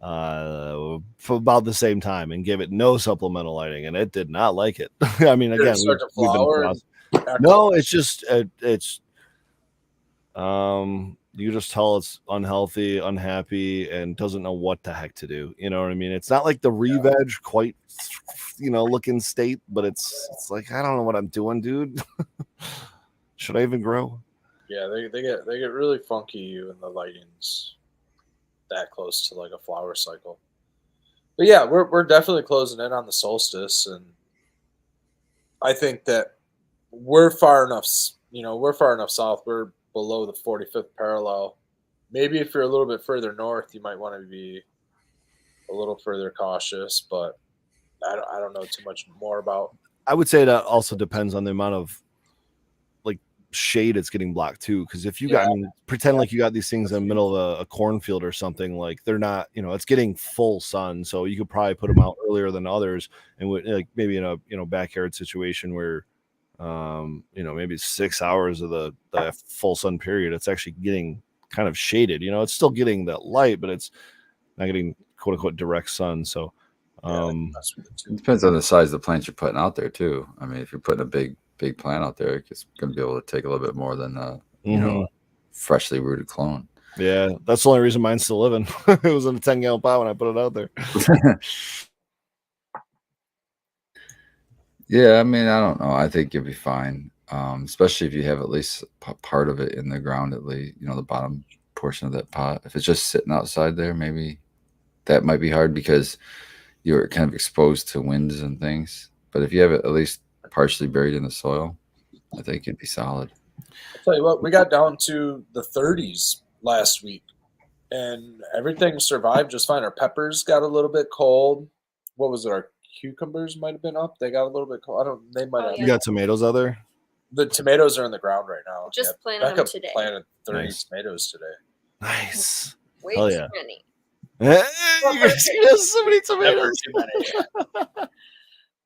for about the same time and gave it no supplemental lighting, and it did not like it. I mean, again, no, it's just you just tell it's unhealthy, unhappy, and doesn't know what the heck to do. You know what I mean? It's not like the re-veg quite, looking state, but it's like I don't know what I'm doing, dude. Should I even grow? Yeah, they get really funky when the lighting's that close to like a flower cycle. But yeah, we're definitely closing in on the solstice, and I think that we're far enough south. We're below the 45th parallel. Maybe if you're a little bit further north, you might want to be a little further cautious, but I don't know too much more about. I would say that also depends on the amount of shade it's getting blocked too, because if you got pretend like you got these things in the middle of a cornfield or something, like they're not, it's getting full sun, so you could probably put them out earlier than others, and like maybe in a backyard situation where maybe 6 hours of the full sun period, it's actually getting kind of shaded. It's still getting that light, but it's not getting quote unquote direct sun. So it depends on the size of the plants you're putting out there too. I mean, if you're putting a big plant out there, it's going to be able to take a little bit more than freshly rooted clone. Yeah, that's the only reason mine's still living. It was in a 10-gallon pot when I put it out there. Yeah, I mean, I don't know. I think you'll be fine, especially if you have at least part of it in the ground, at least, the bottom portion of that pot. If it's just sitting outside there, maybe that might be hard because you're kind of exposed to winds and things. But if you have it at least partially buried in the soil, I think it'd be solid. I'll tell you what, we got down to the 30s last week, and everything survived just fine. Our peppers got a little bit cold. What was it? Our cucumbers might have been up. They got a little bit cold. They might have. You got tomatoes out there? The tomatoes are in the ground right now. Just planted them today. Planted 30 tomatoes today. Nice. Way too many. You guys have so many tomatoes.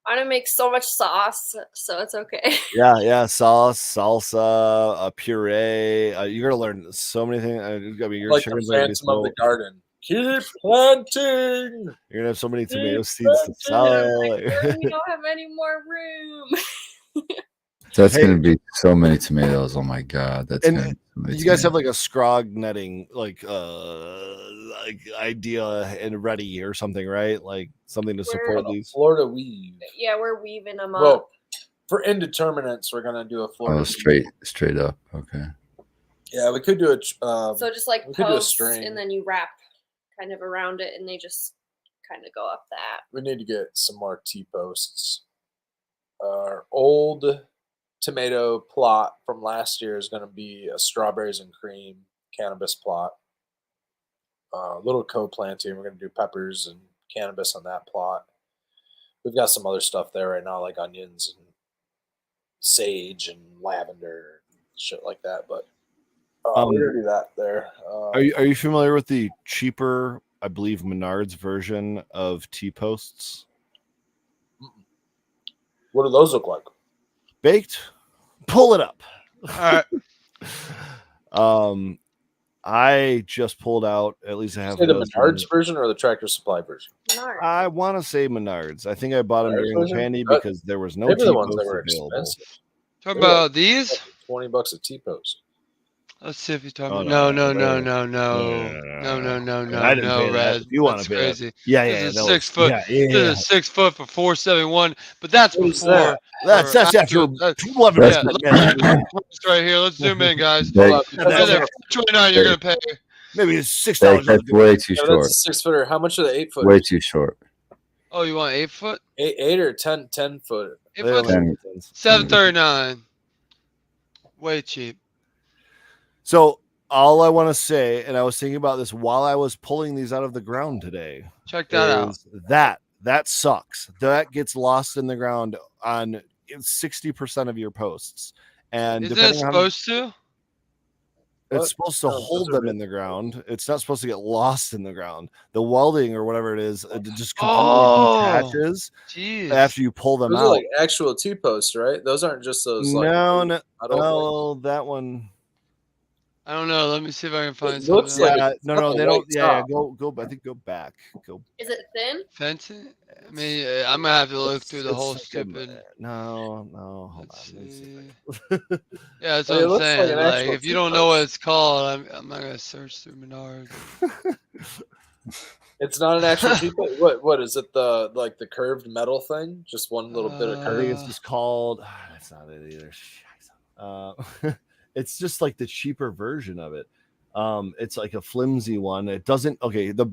I want to make so much sauce, so it's okay. Yeah, sauce, salsa, puree. You're gonna learn so many things. Your like the phantom of the garden. Keep planting. You're gonna have so many tomato seeds to sell. We don't have any more room. That's gonna be so many tomatoes. Oh my god, that's. And you guys have like a scrog netting, like idea and ready or something, right? Like something to support these. Florida weave. Yeah, we're weaving them up. Well, for indeterminates, we're gonna do a Florida. Straight up. Okay. Yeah, we could do it. So just like posts, and then you wrap kind of around it, and they just kind of go up that. We need to get some more T-posts. Our old tomato plot from last year is going to be a strawberries and cream cannabis plot. Little co-planting. We're going to do peppers and cannabis on that plot. We've got some other stuff there right now, like onions and sage and lavender and shit like that. But we're going to do that there. Are you familiar with the cheaper, I believe, Menards version of T-posts? What do those look like? Baked? Pull it up. All right. I just pulled out, at least I have the Menards version or the Tractor Supply version? Menards. I want to say Menards. I think I bought them during Candy because there was no T-posts available. Talk about these? $20 a T-post. Let's see if you're talking about. No, Red. You want to pay crazy. Yeah. This is 6 foot. This is 6 foot for $471, but that's before. That's after 11. It's right here. Let's zoom in, guys. $29 you're gonna pay. Maybe it's $6. That's way too short. That's a 6-footer. How much are the 8 foot? Way too short. Oh, you want 8 foot? 8 or 10 foot? 8 foot. $739. Way cheap. So all I want to say, and I was thinking about this while I was pulling these out of the ground today. Check that out. That sucks. That gets lost in the ground on 60% of your posts. And isn't it supposed to? It's supposed to hold them in the ground. It's not supposed to get lost in the ground. The welding or whatever it is, it just completely detaches after you pull them out. Those are like actual T-posts, right? Those aren't just those. No, that one. I don't know. Let me see if I can find something. Looks like no, they don't. Yeah, go. I think go back. Go. Is it thin? Fencing? I mean, I'm gonna have to look through the whole stupid. No. Hold on. Yeah, that's what I'm saying. Like, if you don't know what it's called, I'm not gonna search through Menards. It's not an actual T-post. What is it? The curved metal thing? Just one little bit of curve. I think it's just called. That's not it either. It's just like the cheaper version of it. It's like a flimsy one. It doesn't. Okay, the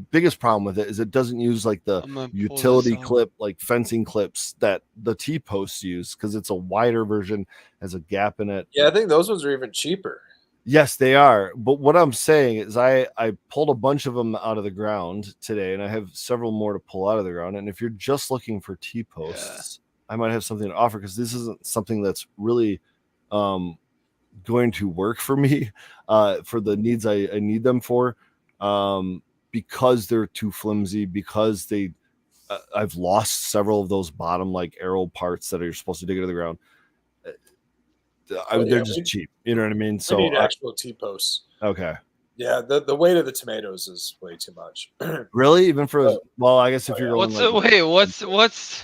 biggest problem with it is it doesn't use like the utility clip, like fencing clips that the T-posts use, because it's a wider version, has a gap in it. Yeah, I think those ones are even cheaper. Yes, they are. But what I'm saying is I pulled a bunch of them out of the ground today, and I have several more to pull out of the ground. And if you're just looking for T-posts, I might have something to offer, because this isn't something that's really going to work for me for the needs I need them for, because they're too flimsy, because they I've lost several of those bottom like arrow parts that are supposed to dig into the ground. They're just cheap, you know what I mean? So we need actual T-posts. Okay. Yeah, the weight of the tomatoes is way too much. Really? Even for well, I guess if you're going what's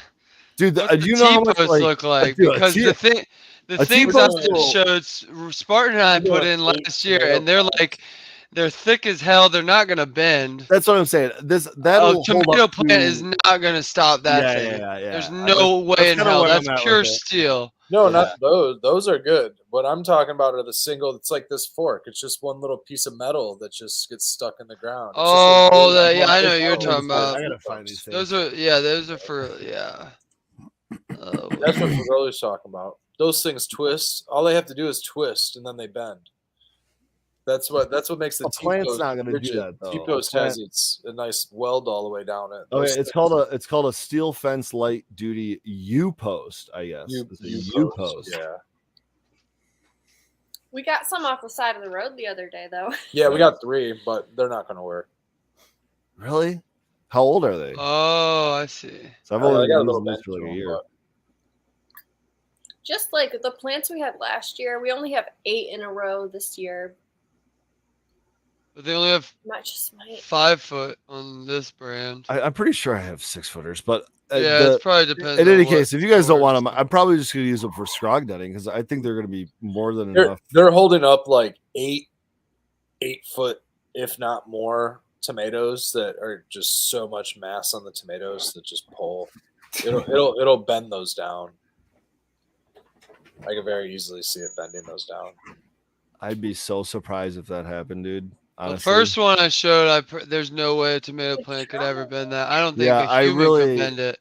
dude, do you know how much look like? Dude, because the things I showed Spartan and I put in last year, and they're thick as hell. They're not gonna bend. That's what I'm saying. Tomato plant is not gonna stop that thing. Yeah. There's no way in hell. That's pure steel. No, not those. Those are good. What I'm talking about are the single. It's like this fork. It's just one little piece of metal that just gets stuck in the ground. I know what you're talking about. I gotta find these things. Those are for That's what Roller's talking about. Those things twist. All they have to do is twist, and then they bend. That's what makes the plant's not going to do that though. T-post has a nice weld all the way down it. Okay, it's called a steel fence light duty U-post, I guess. U-post. Yeah. We got some off the side of the road the other day, though. Yeah, we got 3, but they're not going to work. Really? How old are they? Oh, I see. So I've only got a little bit for like a year. Just like the plants we had last year, we only have 8 in a row this year. But they only have 5 foot on this brand. I'm pretty sure I have 6-footers, but it probably depends. In any case, if you guys don't want them, I'm probably just going to use them for scrog netting, because I think they're going to be more than enough. They're holding up like 8 foot, if not more, tomatoes that are just so much mass on the tomatoes that just pull. It'll bend those down. I could very easily see it bending those down. I'd be so surprised if that happened, dude. Honestly. The first one I showed, there's no way a tomato plant could ever bend that. I don't think a human could bend it.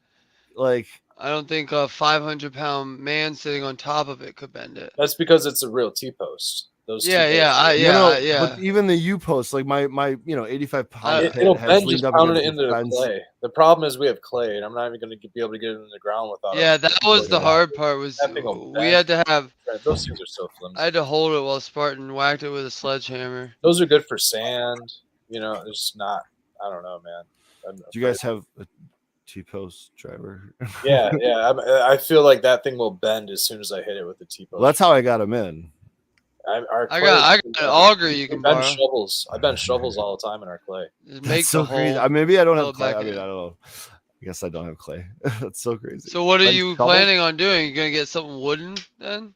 Like, I don't think a 500-pound man sitting on top of it could bend it. That's because it's a real T-post. Those But even the U-post, like my 85-pound pit it'll has bend leaned just up pounding it against into the the fence. clay. The problem is we have clay, and I'm not even going to be able to get it in the ground without. Yeah, that was the hard part. Was we had to have. Those things are so flimsy. I had to hold it while Spartan whacked it with a sledgehammer. Those are good for sand. It's just not. I don't know, man. Do you guys have a T-post driver? Yeah. I feel like that thing will bend as soon as I hit it with the T-post. Well, that's how I got them in. I got an auger you can borrow. Shovels. I bend shovels all the time in our clay. That's so crazy. Maybe I don't have clay. I mean, I don't know. I guess I don't have clay. That's so crazy. So what are you planning on doing? You gonna get something wooden then?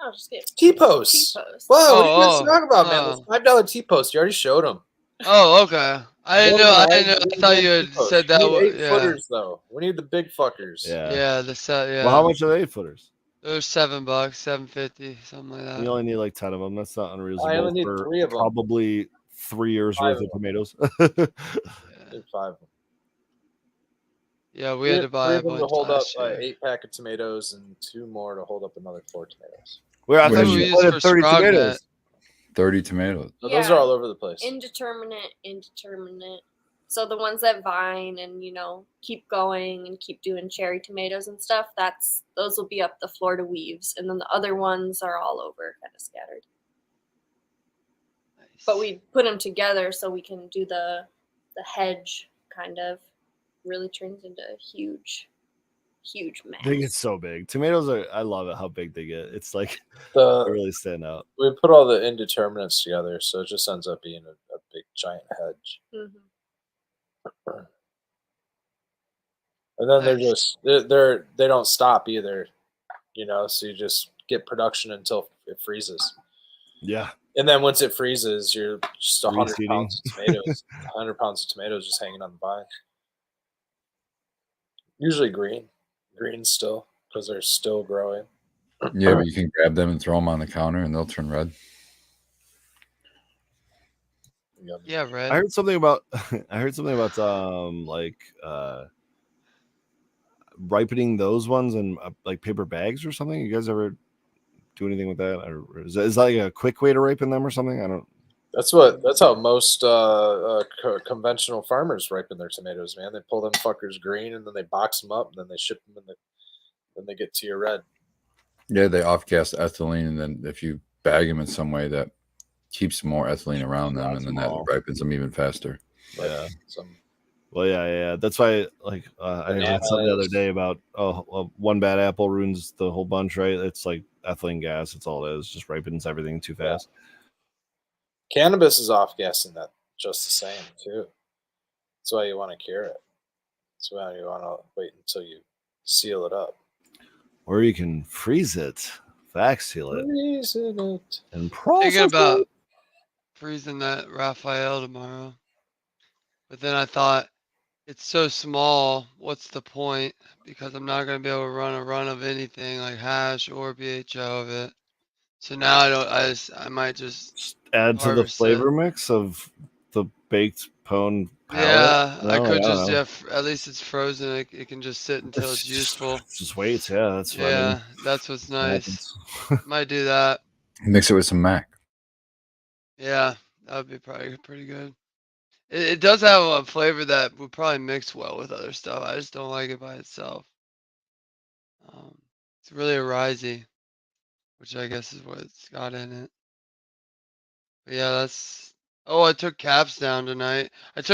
I'll just get T-posts. Whoa, what are you guys talking about, man? Those $5 T-posts. You already showed them. Oh, okay. I didn't know. I thought you had said that. We need 8-footers though. We need the big fuckers. Yeah. The set. Yeah. Well, how much are the 8-footers? They're $7, $7.50, something like that. You only need like 10 of them. That's not unreasonable. I only need 3 of them. Probably 3 years worth of tomatoes. 5 of them. Yeah, we had to buy a bunch to hold up last year. 8-pack of tomatoes and 2 more to hold up another 4 tomatoes. I thought we used for 30 Scrog tomatoes. Net. 30 tomatoes. No, those are all over the place. Indeterminate. So the ones that vine and keep going and keep doing cherry tomatoes and stuff, those will be up the Florida weaves, and then the other ones are all over, kind of scattered. Nice. But we put them together so we can do the hedge kind of. Really turns into a huge mass. They get so big. Tomatoes I love it how big they get. It's like they really stand out. We put all the indeterminates together, so it just ends up being a big giant hedge. Mm-hmm. And then they don't stop either, so you just get production until it freezes. Yeah. And then once it freezes, you're just 100 pounds of tomatoes. 100 pounds of tomatoes just hanging on the vine. Usually green still, because they're still growing. Yeah, but you can grab them and throw them on the counter, and they'll turn red. Yeah, red. I heard something about ripening those ones in like paper bags or something. You guys ever do anything with that? Or is that like a quick way to ripen them or something? I don't. That's how most conventional farmers ripen their tomatoes, man. They pull them fuckers green and then they box them up and then they ship them and then they get to your red. Yeah, they off-gas ethylene, and then if you bag them in some way that keeps more ethylene around them, and then that ripens them even faster. Yeah. Well, yeah. That's why, I heard something the other day about one bad apple ruins the whole bunch, right? It's like ethylene gas. That's all it is. Just ripens everything too fast. Cannabis is off-gassing that just the same too. That's why you want to cure it. That's why you want to wait until you seal it up. Or you can freeze it, vac seal it, and process Thinking about freezing that Raphael tomorrow. But then I thought, it's so small, what's the point? Because I'm not going to be able to run a run of anything like hash or BHO of it. So now I might just add to the flavor mix of the baked pone palette. Yeah, I could just, at least it's frozen. It can just sit until it's useful. Just wait, yeah, that's fine. Yeah, that's what's nice. Might do that. Mix it with some Mac. Yeah, that would be probably pretty good. It does have a flavor that would probably mix well with other stuff. I just don't like it by itself. It's really a risey, which I guess is what it's got in it. But yeah, that's. Oh, I took caps down tonight. And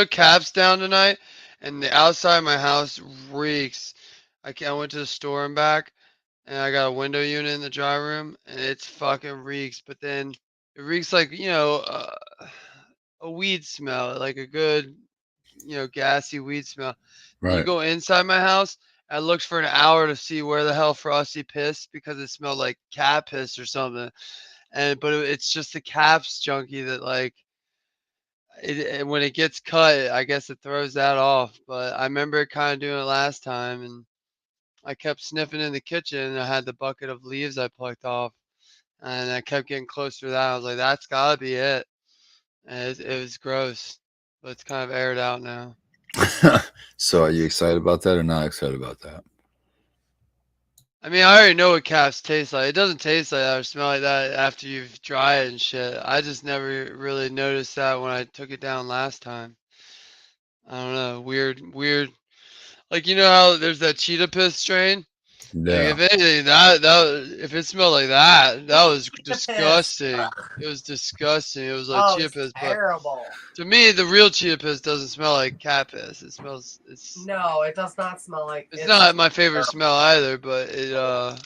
the outside of my house reeks. I went to the store and back, and I got a window unit in the dry room, and it's fucking reeks. But then it reeks like a weed smell, like a good, gassy weed smell. Right. You go inside my house, I looked for an hour to see where the hell Frosty pissed because it smelled like cat piss or something. But it's just the caps junkie that when it gets cut, I guess it throws that off. But I remember it kind of doing it last time, and I kept sniffing in the kitchen, and I had the bucket of leaves I plucked off, and I kept getting closer to that. I was like, that's gotta be it. And it was gross, but it's kind of aired out now. So are you excited about that or not excited about that? I mean, I already know what caps taste like. It doesn't taste like that or smell like that after you've dried it and shit. I just never really noticed that when I took it down last time. I don't know. Weird. Like, you know how there's that cheetah piss strain? Yeah. Like, if anything, if it smelled like that was disgusting. It was disgusting. It was like cheetah piss. Terrible. But to me, the real cheetah piss doesn't smell like cat piss. No, it does not smell like. It's not my favorite smell either, but it.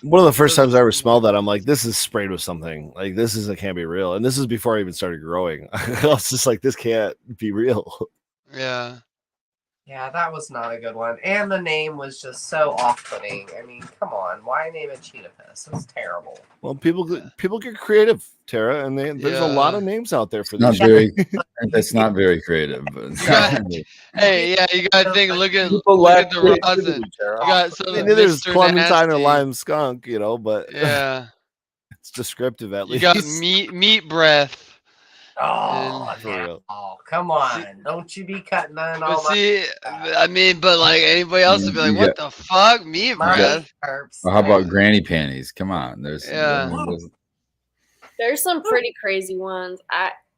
One of the first times I ever smelled that, I'm like, this is sprayed with something. Like, it can't be real. And this is before I even started growing. I was just like, this can't be real. Yeah. Yeah, that was not a good one. And the name was just so off-putting. I mean, come on. Why name it cheetah piss? It's terrible. Well, people get creative, Tara, and there's a lot of names out there for this. That's not very creative. But hey, yeah, you got to think, look at the rosin. You got something. There's clementine or lime skunk, but yeah, it's descriptive at least. You got meat breath. Oh, For real. oh, come on! Don't you be cutting on all I mean, but like anybody else would be like, "What the fuck, meat breath?" Well, how about granny panties? Come on, there's some pretty crazy ones.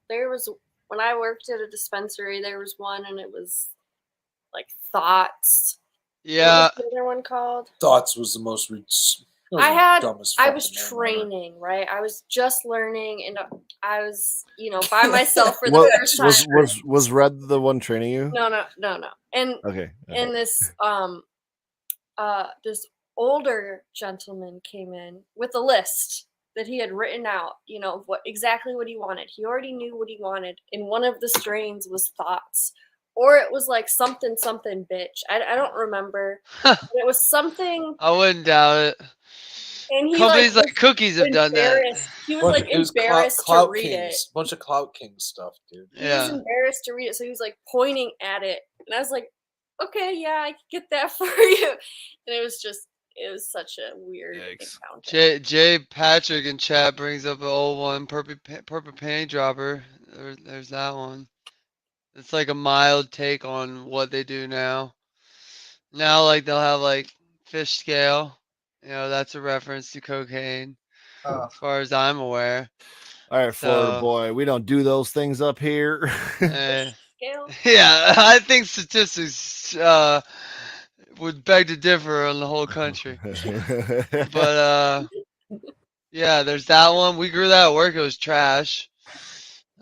There was when I worked at a dispensary, there was one, and it was like Thoughts. Yeah. What was the other one called? Thoughts was the most. I was training, right? I was just learning, and I was, by myself for the first time. Was Red the one training you? No. And okay. And this this older gentleman came in with a list that he had written out, exactly what he wanted. He already knew what he wanted, and one of the strains was Thoughts. Or it was like something bitch. I don't remember. It was something. I wouldn't doubt it. And companies like Cookies have done that. He was like embarrassed to read it. Bunch of Clout King stuff, dude. He was embarrassed to read it, so he was like pointing at it, and I was like, "Okay, yeah, I can get that for you." And it was such a weird encounter. Jay Patrick in chat brings up an old one, Purple Panty Dropper. There's that one. It's like a mild take on what they do now. Now, like, they'll have, like, fish scale. That's a reference to cocaine, as far as I'm aware. All right, Florida boy, we don't do those things up here. Yeah, I think statistics would beg to differ on the whole country. But, yeah, there's that one. We grew that at work. It was trash.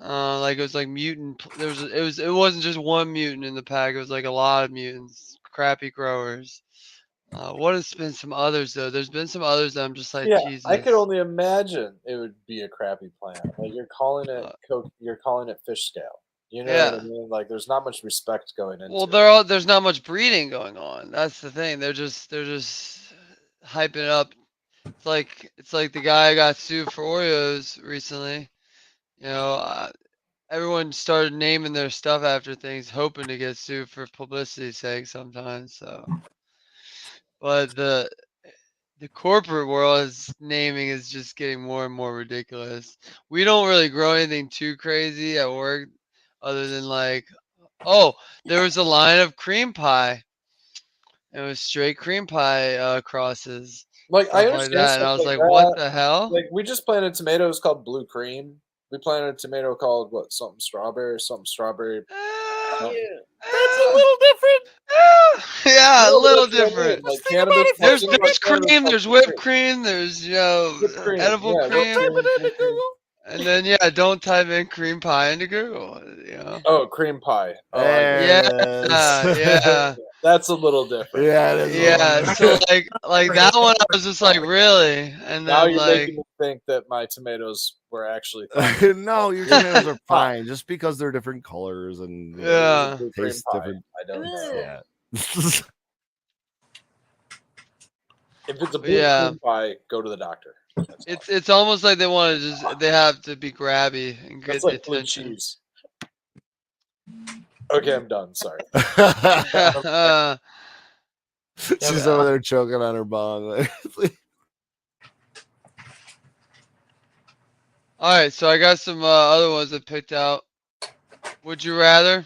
It was like mutant. It wasn't just one mutant in the pack. It was like a lot of mutants. Crappy growers. What has been some others though? There's been some others that I'm just like, Jesus. I could only imagine it would be a crappy plant. Like you're calling it fish scale. You know what I mean? Like there's not much respect going into. Well, there's not much breeding going on. That's the thing. They're just hyping it up. It's like the guy got sued for Oreos recently. Everyone started naming their stuff after things, hoping to get sued for publicity's sake sometimes. So, but the corporate world naming is just getting more and more ridiculous. We don't really grow anything too crazy at work, other than there was a line of cream pie. It was straight cream pie crosses. I understand that, and I was like, what the hell? Like we just planted tomatoes called blue cream. We planted a tomato called something strawberry. That's a little different. Yeah, a little different. There's cream, there's whipped cream, there's edible cream. And then don't type in cream pie into Google. Oh, cream pie. Oh, yeah. That's a little different. Yeah. So like that one, I was just like, really? And now then you're making me think that my tomatoes were actually. No, your tomatoes are fine, just because they're different colors and taste different. I don't know. Yeah. If it's a blue cream pie, go to the doctor. It's almost like they have to be grabby and get the attention. Cheese. Okay, I'm done. Sorry. She's over there choking on her bong. All right, so I got some other ones I picked out. Would you rather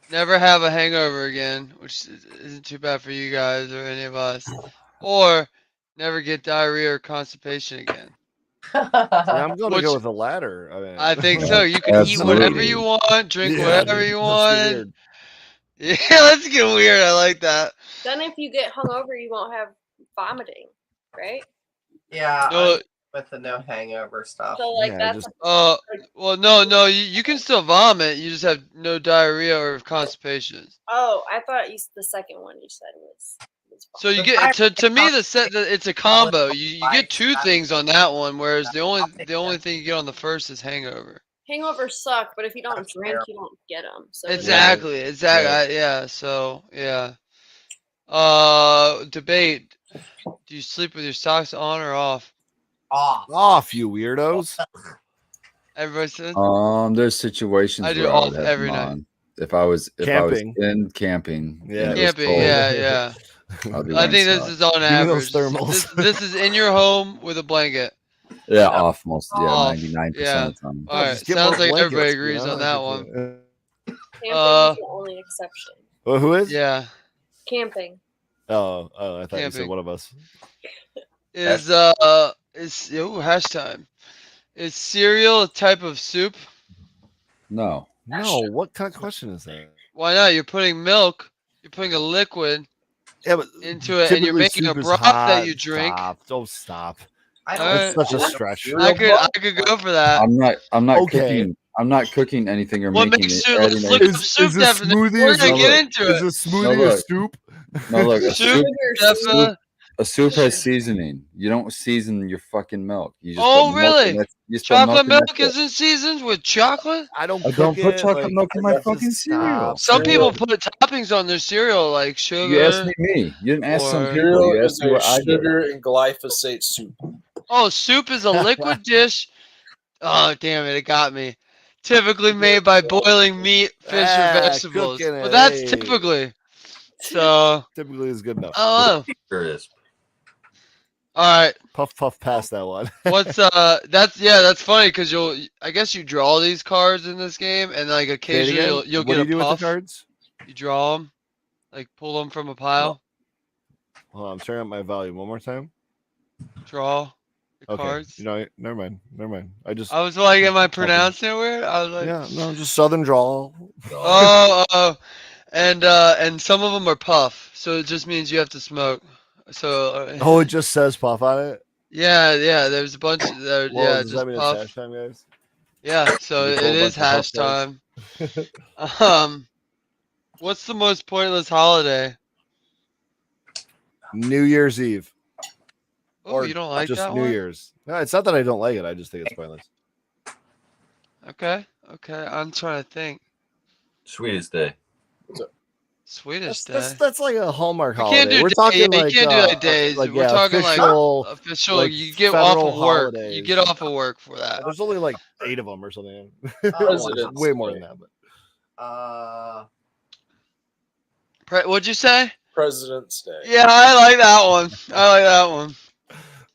never have a hangover again, which isn't too bad for you guys or any of us, or never get diarrhea or constipation again? I'm going to go with the latter. I think so. You can eat whatever you want, drink whatever you want. Yeah, let's get weird. I like that. Then if you get hungover, you won't have vomiting, right? Yeah. With the no hangover stuff. So that's. Well, no. You can still vomit. You just have no diarrhea or constipation. Oh, I thought the second one you said was. So you get to me it's a combo. You get two things on that one, whereas the only thing you get on the first is hangover. Hangovers suck, but if you don't drink, you don't get them. So exactly. Yeah. So yeah. Debate. Do you sleep with your socks on or off? Off, you weirdos. Everybody said. There's situations I do where off I would have every them night. on. If I was in camping. Camping. Yeah. I think this is on average. This is in your home with a blanket. Yeah, off most. Yeah, Off. 99% Yeah. of the time. All right. Just get Sounds more like everybody blankets, agrees on that one. Camping is the only exception. Well, who is? Yeah. Camping. Oh, I thought you said Camping. one of us. Is hash time. Is cereal a type of soup? No. No, what kind of question is that? Why not? You're putting milk. You're putting a liquid Yeah, but into it, and you're typically making a soup is broth hot. that you drink. Stop. Don't stop. I Alright. don't. That's such a stretch. I could go for that. I'm not Okay. cooking. I'm not cooking anything or What making makes it. soup? Let's adding look anything. up soup Is a definition. smoothie? We're Is gonna a, get into is it. a smoothie a look. soup? No, look, Soup, a soup has seasoning. You don't season your fucking milk. You just Oh, put milk really? and you just put Chocolate milk, milk isn't seasoned with chocolate? I don't I cook don't put it, chocolate like, milk in my just fucking cereal. stop. Some people put toppings on their cereal, like sugar. You asked me. You didn't ask some Or- people. Cereal You is asked me a what I did. sugar and glyphosate soup. Oh, soup is a liquid dish. Oh, damn it! It got me. Typically made by boiling meat, fish, or vegetables. cooking it, But that's hey. typically. So, Typically is good enough. oh. Crisp. All right. Puff past that one. What's that's funny because I guess you draw these cards in this game, and like occasionally you'll what get do you a do puff. with the cards? You draw them, like pull them from a pile. Hold on, I'm turning up my volume one more time. Draw the Okay. cards. You know, never mind. I was like, am I pronouncing it weird? I was like, yeah, no, just Southern drawl. and some of them are puff, so it just means you have to smoke. So Oh, it just says puff on it. yeah, there's a bunch. Does Does just that mean puff. it's hash time, guys? Yeah, so You it pull a is bunch of hash puff time. What's the most pointless holiday? New Year's Eve. Oh, you don't like just that New one? Year's. No, it's not that I don't like it. I just think it's pointless. Okay. I'm trying to think. Sweetest day. Sweetest day. That's like a Hallmark You holiday. can't do We're talking like you can't do like days. like, We're yeah, talking official, like official. like You get off federal of work. holidays. You get off of work for that. There's only like 8 of them or something. President's Way more Day. than that. Uh, What'd you say? President's Day. Yeah, I like that one.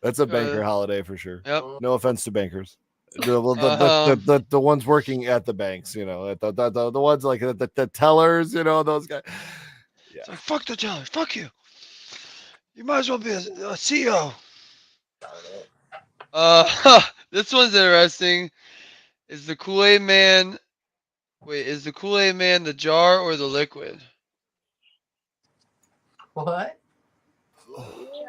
That's a banker holiday for sure. Yep. No offense to bankers. The ones working at the banks, you know, the ones like the tellers, you know, those guys. Yeah. It's like, fuck the tellers. Fuck you. You might as well be a CEO. This one's interesting. Is the Kool-Aid Man the jar or the liquid? What?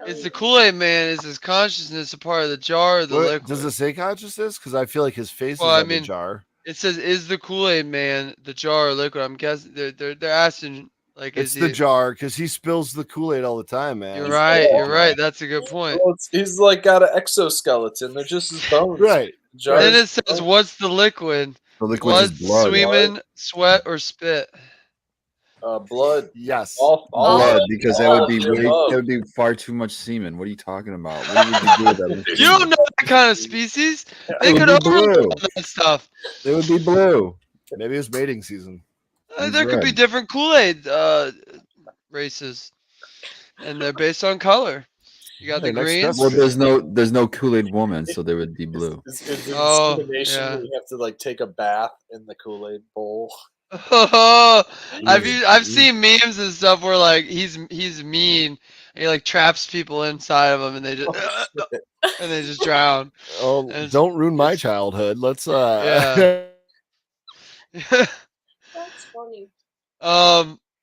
Is the Kool-Aid Man, is his consciousness a part of the jar or the liquid? Does it say consciousness? Because I feel like his face Well, is in the jar. It says, is the Kool-Aid Man the jar or liquid? I'm guessing they're asking, like, It's the jar because he spills the Kool-Aid all the time, man. You're right. That's a good point. Well, he's like got an exoskeleton. They're just his bones. Right. Then it says, what's the liquid? The liquid is blood. Semen, sweat, or spit? Blood. Yes. Blood, because that would be far too much semen. What are you talking about? What would you do with that? You don't know that kind of species. They could overlook that stuff. It would be blue. Maybe it's mating season. There could be different Kool-Aid races, and they're based on color. You got the greens. Well, there's no Kool-Aid woman, so they would be blue. Is insemination where you have to like take a bath in the Kool-Aid bowl? I've seen memes and stuff where like he's mean. And he like traps people inside of him, and they just drown. Oh, don't ruin my childhood. Let's yeah. That's funny.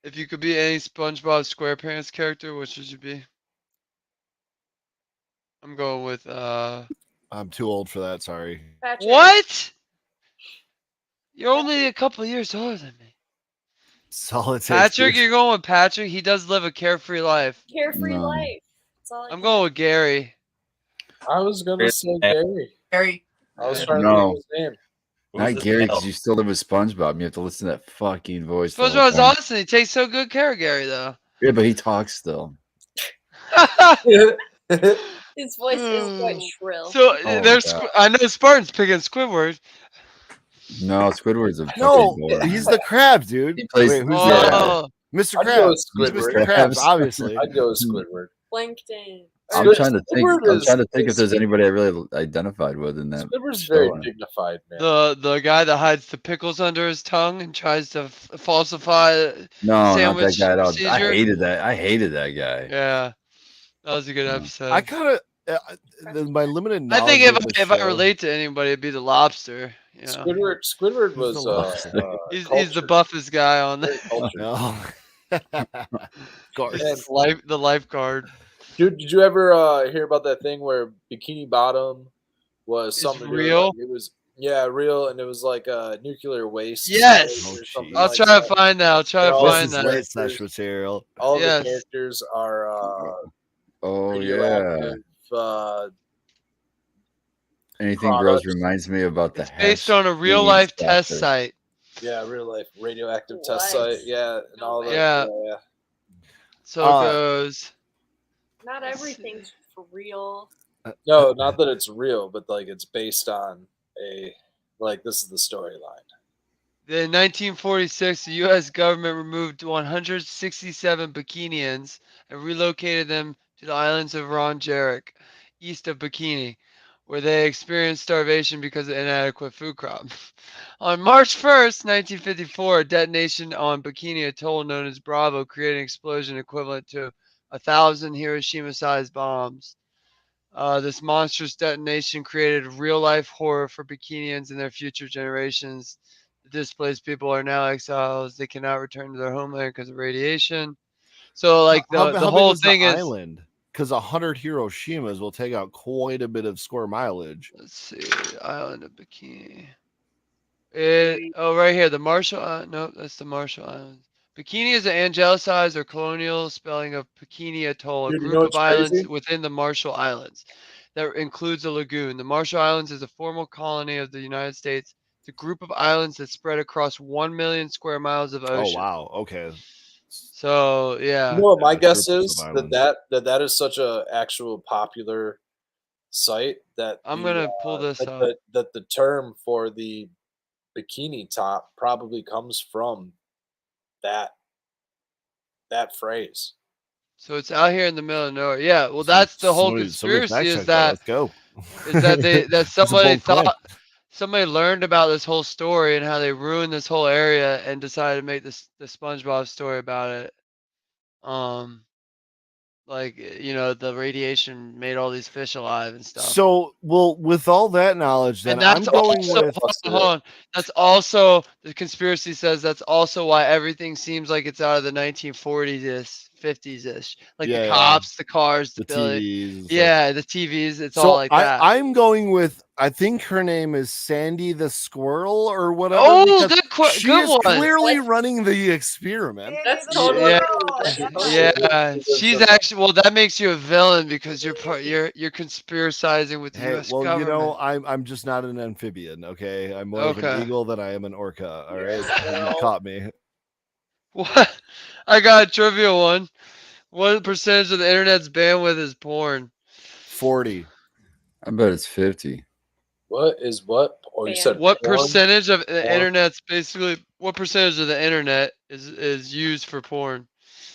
If you could be any SpongeBob SquarePants character, which would you be? I'm going with I'm too old for that. Sorry. Patrick. What? You're only a couple years older than me. Solid. Patrick, you're going with Patrick. He does live a carefree life. Carefree life. That's all I'm going with Gary. I was gonna say Gary. Gary. I was trying to think of his name. Not Gary, because you still live with SpongeBob. You have to listen to that fucking voice. SpongeBob's awesome. He takes so good care of Gary, though. Yeah, but he talks still. His voice is quite shrill. So I know Spartan's picking Squidward. No, Squidward's a he's the crab, dude. He plays. Wait, who's Mr. I'd go Krabs? with Squidward. Mr. Krabs, obviously. I'd go with Squidward. Plankton. I'm trying to think. I'm trying to think if there's anybody I really identified with in that. Squidward's show. very dignified, man. The guy that hides the pickles under his tongue and tries to falsify No, sandwich not that guy at all. procedure. I hated that guy. Yeah, that was a good episode. I kind of my limited knowledge. I think if I relate to anybody, it'd be the lobster. You know? Squidward was he's the buffest guy on there. No. The lifeguard. Dude, did you ever hear about that thing where Bikini Bottom was something real? Like, it was real, and it was like nuclear waste. Yes, I'll try to find that. I'll try to find that. Late Sesh material. All the characters are. Anything gross reminds me about the. It's based on a real life test site. Yeah, real life radioactive test site. Yeah, and all that. Yeah. So it goes. Not everything's for real. No, not that it's real, but like it's based on this is the storyline. In 1946, the U.S. government removed 167 Bikinians and relocated them to the islands of Ron Jarek, east of Bikini, where they experienced starvation because of inadequate food crop. On March 1st, 1954, a detonation on Bikini Atoll known as Bravo created an explosion equivalent to 1,000 Hiroshima-sized bombs. This monstrous detonation created real-life horror for Bikinians and their future generations. The displaced people are now exiles. They cannot return to their homeland because of radiation. So, like, the whole thing is... island? Because 100 Hiroshimas will take out quite a bit of score mileage. Let's see. Island of Bikini. Right here. The Marshall... nope, that's the Marshall Islands. Bikini is an angelicized or colonial spelling of Bikini Atoll, a group of islands within the Marshall Islands that includes a lagoon. The Marshall Islands is a former colony of the United States. It's a group of islands that spread across 1 million square miles of ocean. Oh, wow. Okay. So, yeah. You know what my guess is? That is such a actual popular site that I'm going to pull this up. That the term for the bikini top probably comes from that phrase. So it's out here in the middle of nowhere. Yeah, well, that's the whole conspiracy is that let's go. Is that somebody thought somebody learned about this whole story and how they ruined this whole area and decided to make the SpongeBob story about it. Like, you know, the radiation made all these fish alive and stuff. So, well, with all that knowledge, then I'm going with. Hold on. That's also, the conspiracy says that's also why everything seems like it's out of the 1940s, 50s-ish. Like the cops, the cars, the building. Yeah, the TVs. It's all like that. I'm going with, I think her name is Sandy the Squirrel or whatever. Oh, she good is one. Clearly running the experiment. That's totally yeah. She's actually, well, that makes you a villain because you're conspiracizing with the US government. You know, I'm just not an amphibian, okay? I'm more of an eagle than I am an orca, all right? You caught me. What? I got a trivia one. What percentage of the internet's bandwidth is porn? 40. I bet it's 50. What is what? Oh, you said what percentage of the internet's basically? What percentage of the internet is used for porn?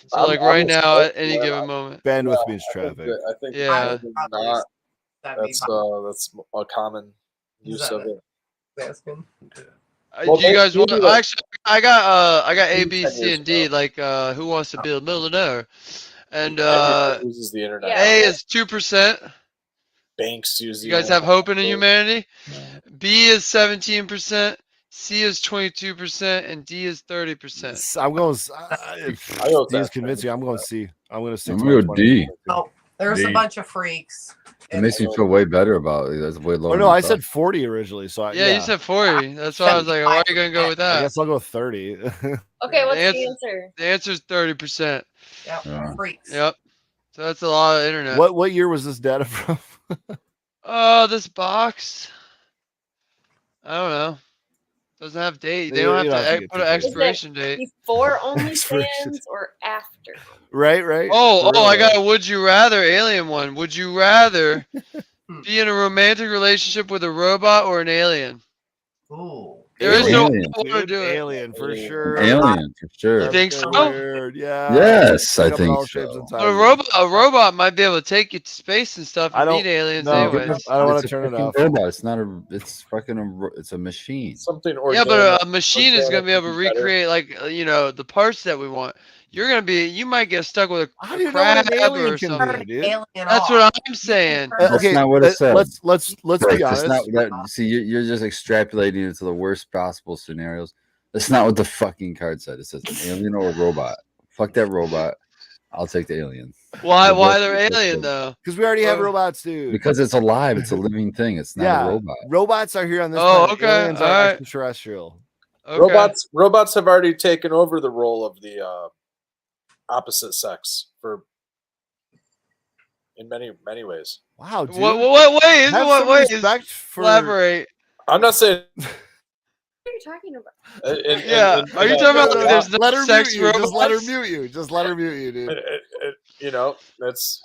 So like right now at any given moment. Bandwidth means traffic. I think yeah. Not. That's a common use of it. Do you guys want? Actually, I got A, B, C, and D. Like, who wants to be a millionaire? And uses the internet. A is 2%. Banks use. You guys have hope in humanity. B is 17%. C is 22%, and D is 30%. I'm going. D is convincing. I'm going C. I'm going to stick. I'm going to go D. Oh, there's a bunch of freaks. It makes me feel way better about it. That's way lower. Oh no, I said 40 originally. So you said 40. That's why I was like, why are you going to go with that? I guess I'll go 30. Okay, what's the answer? The answer is 30%. Yep, freaks. Yep. So that's a lot of internet. What year was this data from? This box. I don't know. Doesn't have date. They don't have to put an expiration date. Before OnlyFans or after? Right. I got a would you rather alien one. Would you rather be in a romantic relationship with a robot or an alien? Ooh. There is no Alien. way to do it. Alien for sure. Alien for sure. You think That's so? weird. Yeah. Yes, I Pick up in think all shapes so. and But sizes. a robot might be able to take you to space and stuff I and don't- meet aliens no, anyways. I don't want It's to a turn it fucking off. robot. It's not a. It's fucking a. It's a machine. Something Yeah, organic. but a machine is going to be able to would be better. recreate like the parts that we want. You're going to be. You might get stuck with How a do you know what crab an alien or can something. do, dude? Alien That's off. what I'm saying. That's not what it said. Let's Right, be that's honest. not that. See, you're just extrapolating into the worst possible scenarios. That's not what the fucking card said. It says an alien or a robot. Fuck that robot. I'll take the alien. Why Robot- they're alien though? Because we already have robots, dude. Because it's alive. It's a living thing. It's not a robot. Robots are here on this Oh, planet. okay, Aliens are alright. extraterrestrial. Okay. Robots have already taken over the role of the opposite sex in many ways. Wow, dude. What ways? Have What some ways? respect for Elaborate. I'm not saying. What are you talking about? Are you talking about like there's no let her sex mute you. robots? Just let her mute you. Just let her mute you, dude. That's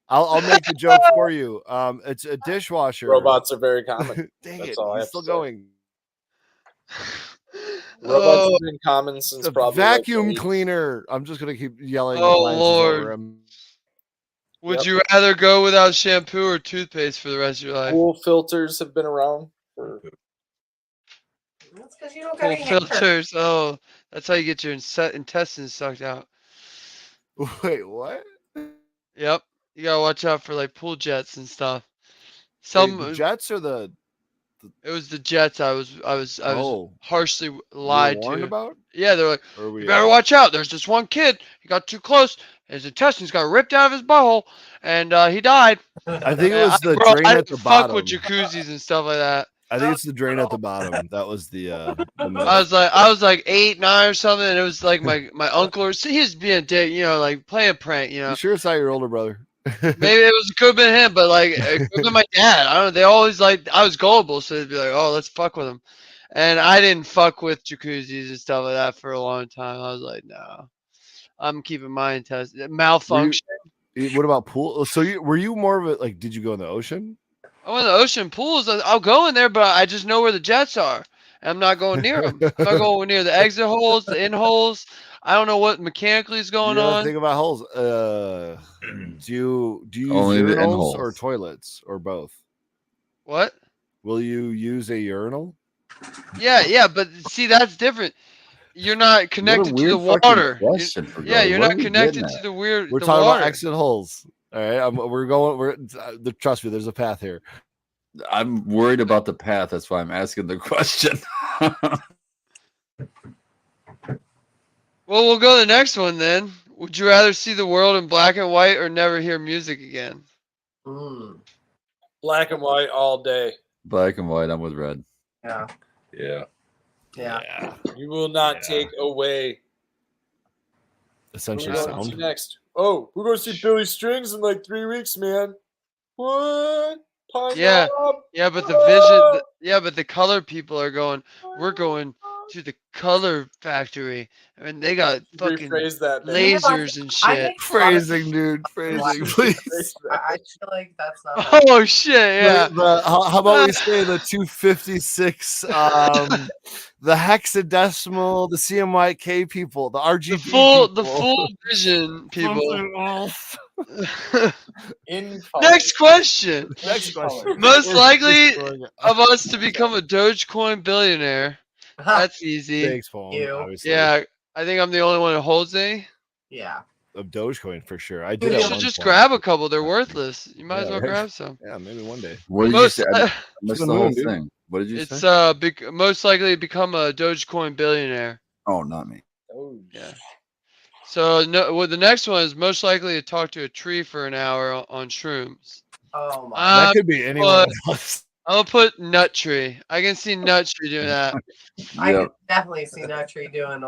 I'll make the joke for you. It's a dishwasher. robots are very common. Dang That's it, all I he's have still to say. going. Robots Oh, have been common since The probably vacuum like the 80s. cleaner. I'm just gonna keep yelling. Oh, appliances Lord. over him. would Yep. you rather go without shampoo or toothpaste for the rest of your life? Pool filters have been around for That's because you don't got Pool any hair. filters. Oh, that's how you get your intestines sucked out. Wait, what? Yep. You gotta watch out for like pool jets and stuff. Wait, the jets or the It was the jets. I was oh harshly you were lied warned to. about? Yeah, they're like, Or we you better watch out. There's this one kid. He got too close. His intestines got ripped out of his butthole, and he died. I think it And was the bro, drain I at didn't the fuck bottom. with jacuzzis and stuff like that. I think it's the drain at the bottom. That was the myth. I was like 8, 9 or something, and it was like my uncle or he was being a dick, like playing prank, You sure it's not your older brother? Maybe it could have been him, but like it could have been my dad. I don't know. They always I was gullible, so they'd be like, "Oh, let's fuck with him," and I didn't fuck with jacuzzis and stuff like that for a long time. I was like, "No, I'm keeping mine tested." Malfunction. What about pool? So were you more of a like? Did you go in the ocean? I went to the ocean pools. I'll go in there, but I just know where the jets are. And I'm not going near them. I'm not going near the exit holes, the in holes. I don't know what mechanically is going on. Think about holes. Do you use Only the urinals in-holes. or toilets or both? What? Will you use a urinal? Yeah, but see, that's different. You're not connected to the water. You're not connected to the weird. We're the talking water. about exit holes. All right, we're trust me. There's a path here. I'm worried about the path. That's why I'm asking the question. Well, we'll go to the next one then. Would you rather see the world in black and white or never hear music again? black and white all day. Black and white. I'm with red. Yeah. You will not take away. Essentially, Who we going to see sound. next? Oh, we're going to see Billy Strings in like 3 weeks, man. What? Pine Knob? Yeah, but the vision. But the color people are going. We're going to the color factory. I mean, they got fucking Rephrase that, man. lasers and shit. Phrasing, dude. Phrasing, please. I feel like that's not. Oh shit! Yeah. How about we say the 256? The hexadecimal, the CMYK people, the RGB. The full vision people. Next question. Next question. Most likely of us to become a Dogecoin billionaire. That's easy. Thanks, Paul. Obviously. Yeah, I think I'm the only one who holds any. Yeah. Of Dogecoin for sure. I did. You should just grab a couple. They're worthless. You might as well grab some. Yeah, maybe one day. What did you say? I missed the whole thing. What did you say? It's most likely to become a Dogecoin billionaire. Oh, not me. Oh yeah. So the next one is most likely to talk to a tree for an hour on shrooms. Oh my! That could be anyone else. I'm gonna put Nut Tree. I can see Nut Tree doing that. I can definitely see Nut Tree doing.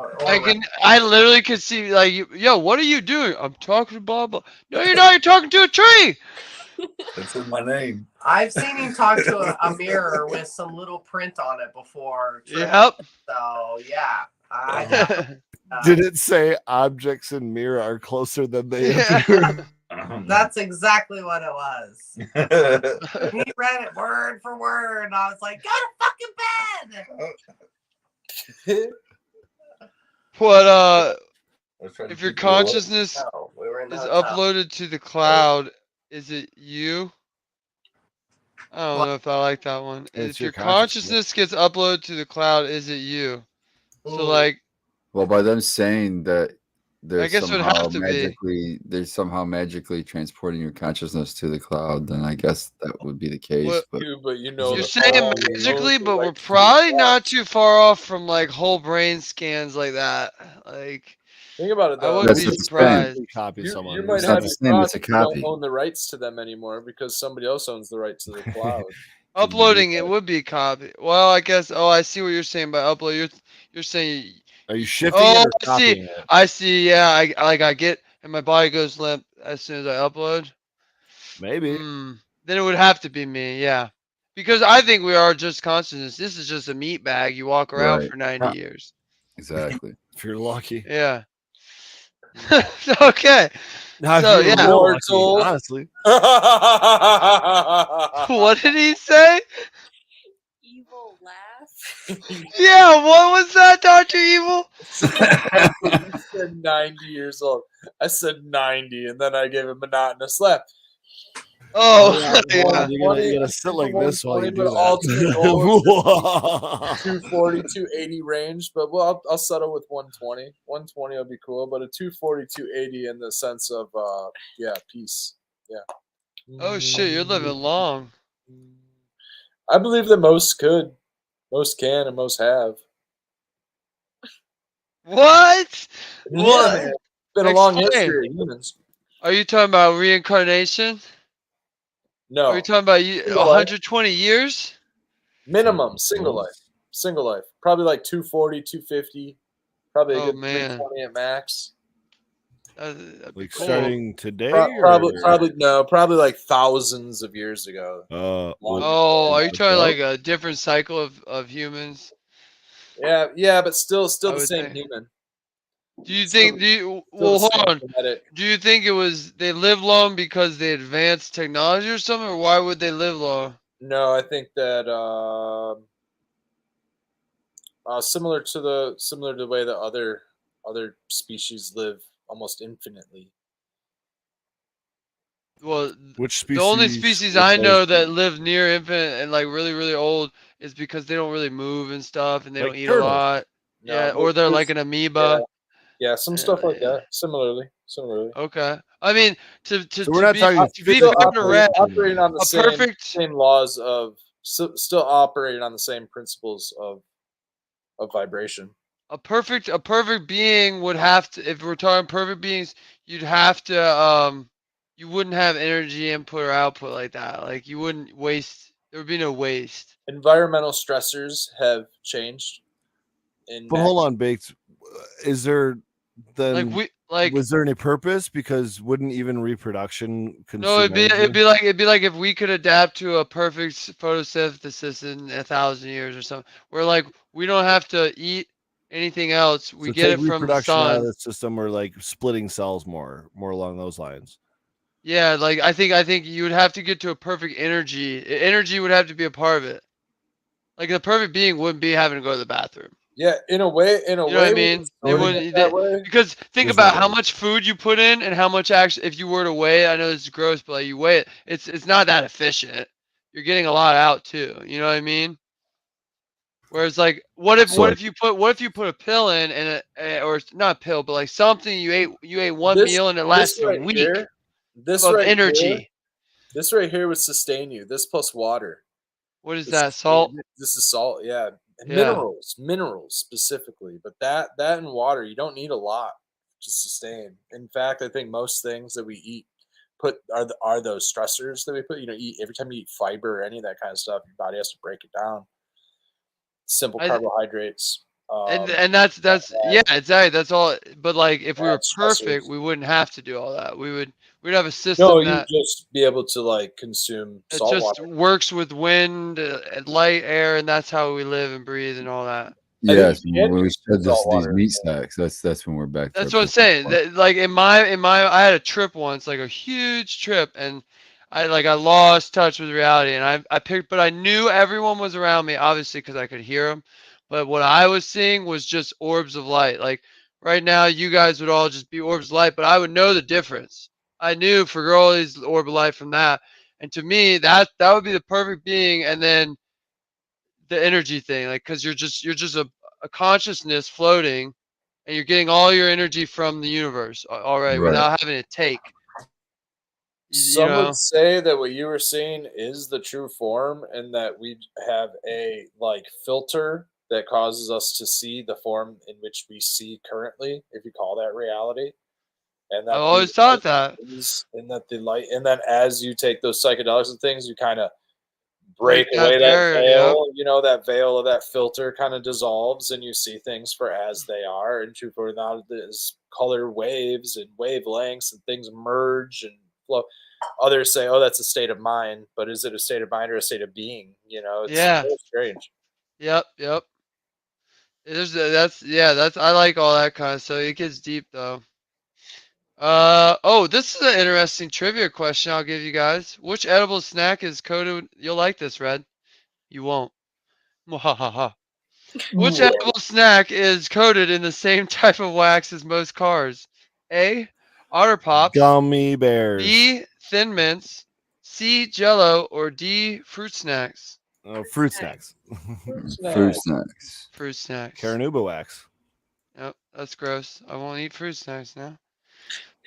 I literally could see like, yo, what are you doing? I'm talking to blah blah. No, you're not. You're talking to a tree. That's in my name. I've seen him talk to a mirror with some little print on it before. Yep. So yeah. Did it say objects in mirror are closer than they appear? That's exactly what it was. He read it word for word, and I was like, "Go to fucking bed!" What if your consciousness is uploaded to the cloud, is it you? I don't know if I like that one. If your consciousness gets uploaded to the cloud, is it you? So like, well, by them saying that I guess it would have to they're somehow magically transporting your consciousness to the cloud, then I guess that would be the case. But you know, you're saying magically, but we're probably not too far off from like whole brain scans like that. Like, think about it though. I wouldn't be surprised. You might have it crossed if you don't own the rights to them anymore because somebody else owns the right to the cloud. Uploading it would be a copy. Well, I guess. Oh, I see what you're saying by upload. You're saying. Are you shifting it or copying it? I see. Yeah, I get, and my body goes limp as soon as I upload. Maybe. Then it would have to be me. Yeah, because I think we are just consciousness. This is just a meat bag you walk around for 90 years. Exactly. If you're lucky. Yeah. Okay. Now, so yeah, lucky, honestly. What did he say? Evil laugh. Yeah, what was that, Dr. Evil? I said 90 years old. I said 90, and then I gave a monotonous laugh. Oh, yeah. You're gonna sit like this while you do that. Ultimate goal 240, 280 range, but I'll settle with 120. 120 will be cool, but a 240, 280 in the sense of peace. Yeah. Oh shit, you're living long. I believe that most could, most can, and most have. What? Yeah, what? It's been a long history of humans. Are you talking about reincarnation? No. Are you talking about 120 years? Minimum, single life. Probably like 240, 250. Probably a good 320 at max. Like cool. Starting today? Probably like thousands of years ago. Are you talking like a different cycle of humans? Yeah, but still the same human. Do you think? Hold on. Do you think it was they live long because they advanced technology or something, or why would they live long? No, I think that similar to the way that other species live almost infinitely. Well, which species? The only species I know that live near infinite and like really really old is because they don't really move and stuff, and they don't eat a lot. No, or they're like an amoeba. Yeah, some stuff like that. Similarly. Okay. I mean, to we're not talking operating on the same laws of still operating on the same principles of vibration. A perfect being would have to, if we're talking perfect beings, you'd have to you wouldn't have energy input or output like that. Like you wouldn't waste. There would be no waste. Environmental stressors have changed. But hold on, Baked. Is there then was there any purpose? Because wouldn't even reproduction consume No, it'd be like if we could adapt to a perfect photosynthesis in 1,000 years or something. Where like we don't have to eat anything else. We get it from the sun. Out of the system, or like splitting cells more along those lines. Yeah, like I think you would have to get to a perfect energy. Energy would have to be a part of it. Like the perfect being wouldn't be having to go to the bathroom. Yeah, in a way. You know what I mean? They wouldn't, because think about how much food you put in and how much actually, if you were to weigh it, I know this is gross, but like you weigh it, it's not that efficient. You're getting a lot out too. You know what I mean? Whereas like, what if you put a pill in and or not a pill, but like something you ate one meal and it lasted a week of energy. This right here would sustain you. This plus water. What is that? Salt? This is salt, yeah. Minerals specifically, but that and water, you don't need a lot to sustain. In fact, I think most things that we eat are those stressors that we put. Eat every time you eat fiber or any of that kind of stuff, your body has to break it down. Simple carbohydrates. And that's exactly. That's all. But like, if we were perfect, we wouldn't have to do all that. We'd have a system. No, you'd just be able to like consume salt water. It just works with wind, light, air, and that's how we live and breathe and all that. Yes, when we said these meat stacks, that's when we're back. That's what I'm saying. Like in my, I had a trip once, like a huge trip, and I lost touch with reality, and I picked, but I knew everyone was around me, obviously, because I could hear them. But what I was seeing was just orbs of light. Like right now, you guys would all just be orbs of light, but I would know the difference. I knew for girlies the orb of light from that, and to me, that would be the perfect being. And then the energy thing, like, because you're just a consciousness floating, and you're getting all your energy from the universe already Right. without having to take. Some would say that what you were seeing is the true form, and that we have a filter that causes us to see the form in which we see currently, if you call that reality. And that I've always thought that. And that the light, and then as you take those psychedelics and things, you kind of break Break that away that barrier, veil. You know, that veil of that filter kind of dissolves, and you see things for as they are. And true for now, there's color waves and wavelengths, and things merge and flow. Others say, "Oh, that's a state of mind," but is it a state of mind or a state of being? You know, it's very strange. Yep. That's I like all that kind of stuff. It gets deep though. This is an interesting trivia question I'll give you guys. Which edible snack is coated? You'll like this, Red. You won't. Which edible snack is coated in the same type of wax as most cars? A. Otter Pops. Gummy bears. B. Thin Mints. C. Jello. Or D. Fruit Snacks. Fruit snacks. Fruit snacks. Fruit snacks. Caranuba wax. Yep, that's gross. I won't eat fruit snacks now.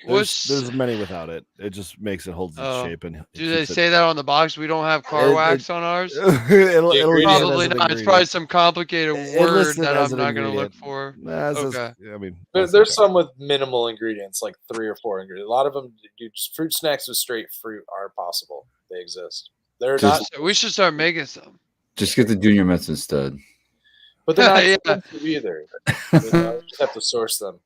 There's many without it. It just makes it holds its shape and. Do they say that on the box? We don't have car wax on ours. It'll probably not. It's probably some complicated word that I'm not going to look for. Okay. I mean, there's some with minimal ingredients, like 3 or 4 ingredients. A lot of them, just fruit snacks with straight fruit are possible. They exist. They're not. We should start making some. Just get the Junior Mints instead. But they're not expensive either. You just have to source them.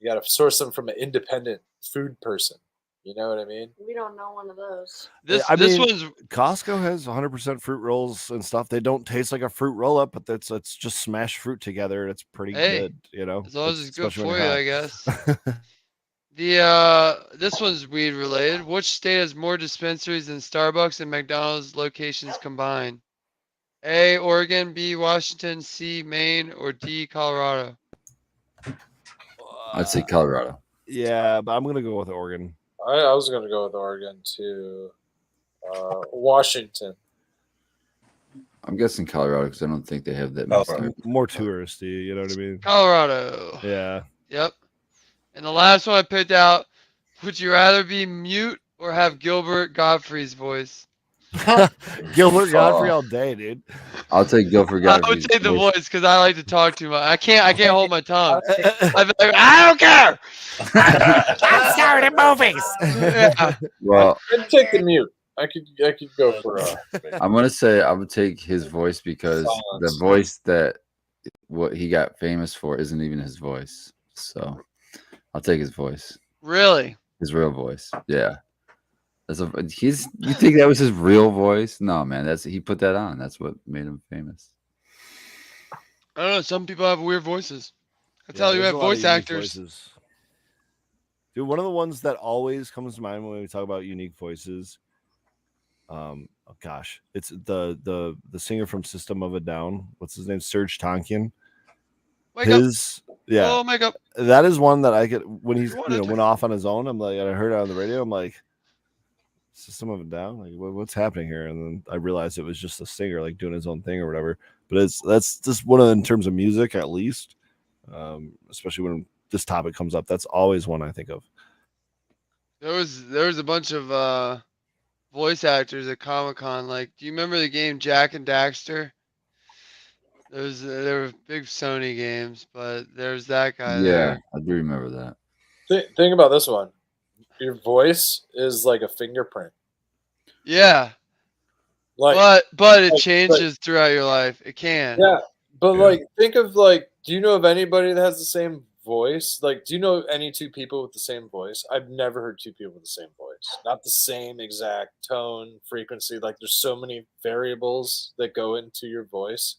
You got to source them from an independent food person. You know what I mean? We don't know one of those. This one's Costco has 100% fruit rolls and stuff. They don't taste like a fruit roll up, but it's just smashed fruit together. It's pretty good, you know. As long as it's good for you, I guess. This one's weed related. Which state has more dispensaries than Starbucks and McDonald's locations combined? A. Oregon, B. Washington, C. Maine, or D. Colorado? I'd say Colorado. Yeah, but I'm gonna go with Oregon. I was gonna go with Oregon too. Washington. I'm guessing Colorado because I don't think they have that much. More touristy, you know what I mean? Colorado. Yeah. Yep. And the last one I picked out, would you rather be mute or have Gilbert Gottfried's voice? Gilbert Gottfried all day, dude. I'll take Gilbert Gottfried. I would take the voice because I like to talk too much. I can't hold my tongue. I'd be like, I don't care. I'm sorry, the movies. Yeah. Well, I'd take the mute. I could go for. I'm gonna say I would take his voice because the voice that what he got famous for isn't even his voice. So I'll take his voice. Really? His real voice. Yeah. You think that was his real voice? No, man. He put that on. That's what made him famous. I don't know. Some people have weird voices. That's how you have voice actors. Voices. Dude, one of the ones that always comes to mind when we talk about unique voices. It's the singer from System of a Down. What's his name? Serge Tankian. Oh my God. That is one that I get when he's went off on his own. I'm like, I heard it on the radio. I'm like, System of a Down. Like, what's happening here? And then I realized it was just a singer like doing his own thing or whatever. But that's just one of the, in terms of music, at least, especially when this topic comes up. That's always one I think of. There was a bunch of voice actors at Comic-Con. Like, do you remember the game Jak and Daxter? There were big Sony games, but there's that guy. Yeah, there. I do remember that. Think about this one. Your voice is like a fingerprint. Yeah. But it changes throughout your life. It can. Yeah. But think of do you know of anybody that has the same voice? Like, do you know any two people with the same voice? I've never heard two people with the same voice. Not the same exact tone, frequency. Like, there's so many variables that go into your voice.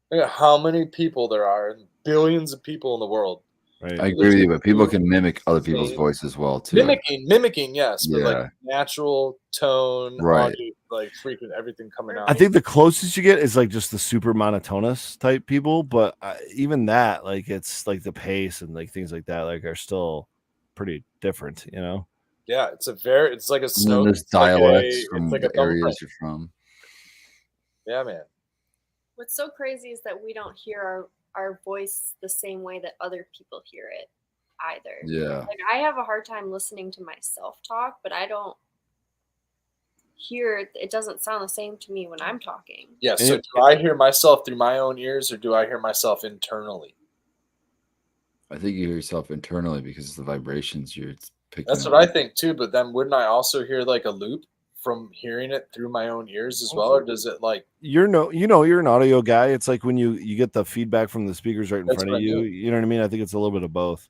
Think of how many people there are, and billions of people in the world. Right. I agree with you, but people can mimic other people's voice as well too. Mimicking, yes, but like natural tone, right? Audio, like freaking everything coming out. I think the closest you get is like just the super monotonous type people, but even that, like it's like the pace and like things like that, like are still pretty different, you know. Yeah, it's like a snow. And there's dialects from the areas you're from. Yeah, man. What's so crazy is that we don't hear our voice the same way that other people hear it either. Yeah. Like I have a hard time listening to myself talk, but I don't hear it doesn't sound the same to me when I'm talking. Yeah, so do I hear myself through my own ears or do I hear myself internally? I think you hear yourself internally because of the vibrations you're picking That's up. what I think too, but then wouldn't I also hear like a loop from hearing it through my own ears as well, or does it like you're an audio guy? It's like when you get the feedback from the speakers right in front of you. You know what I mean? I think it's a little bit of both.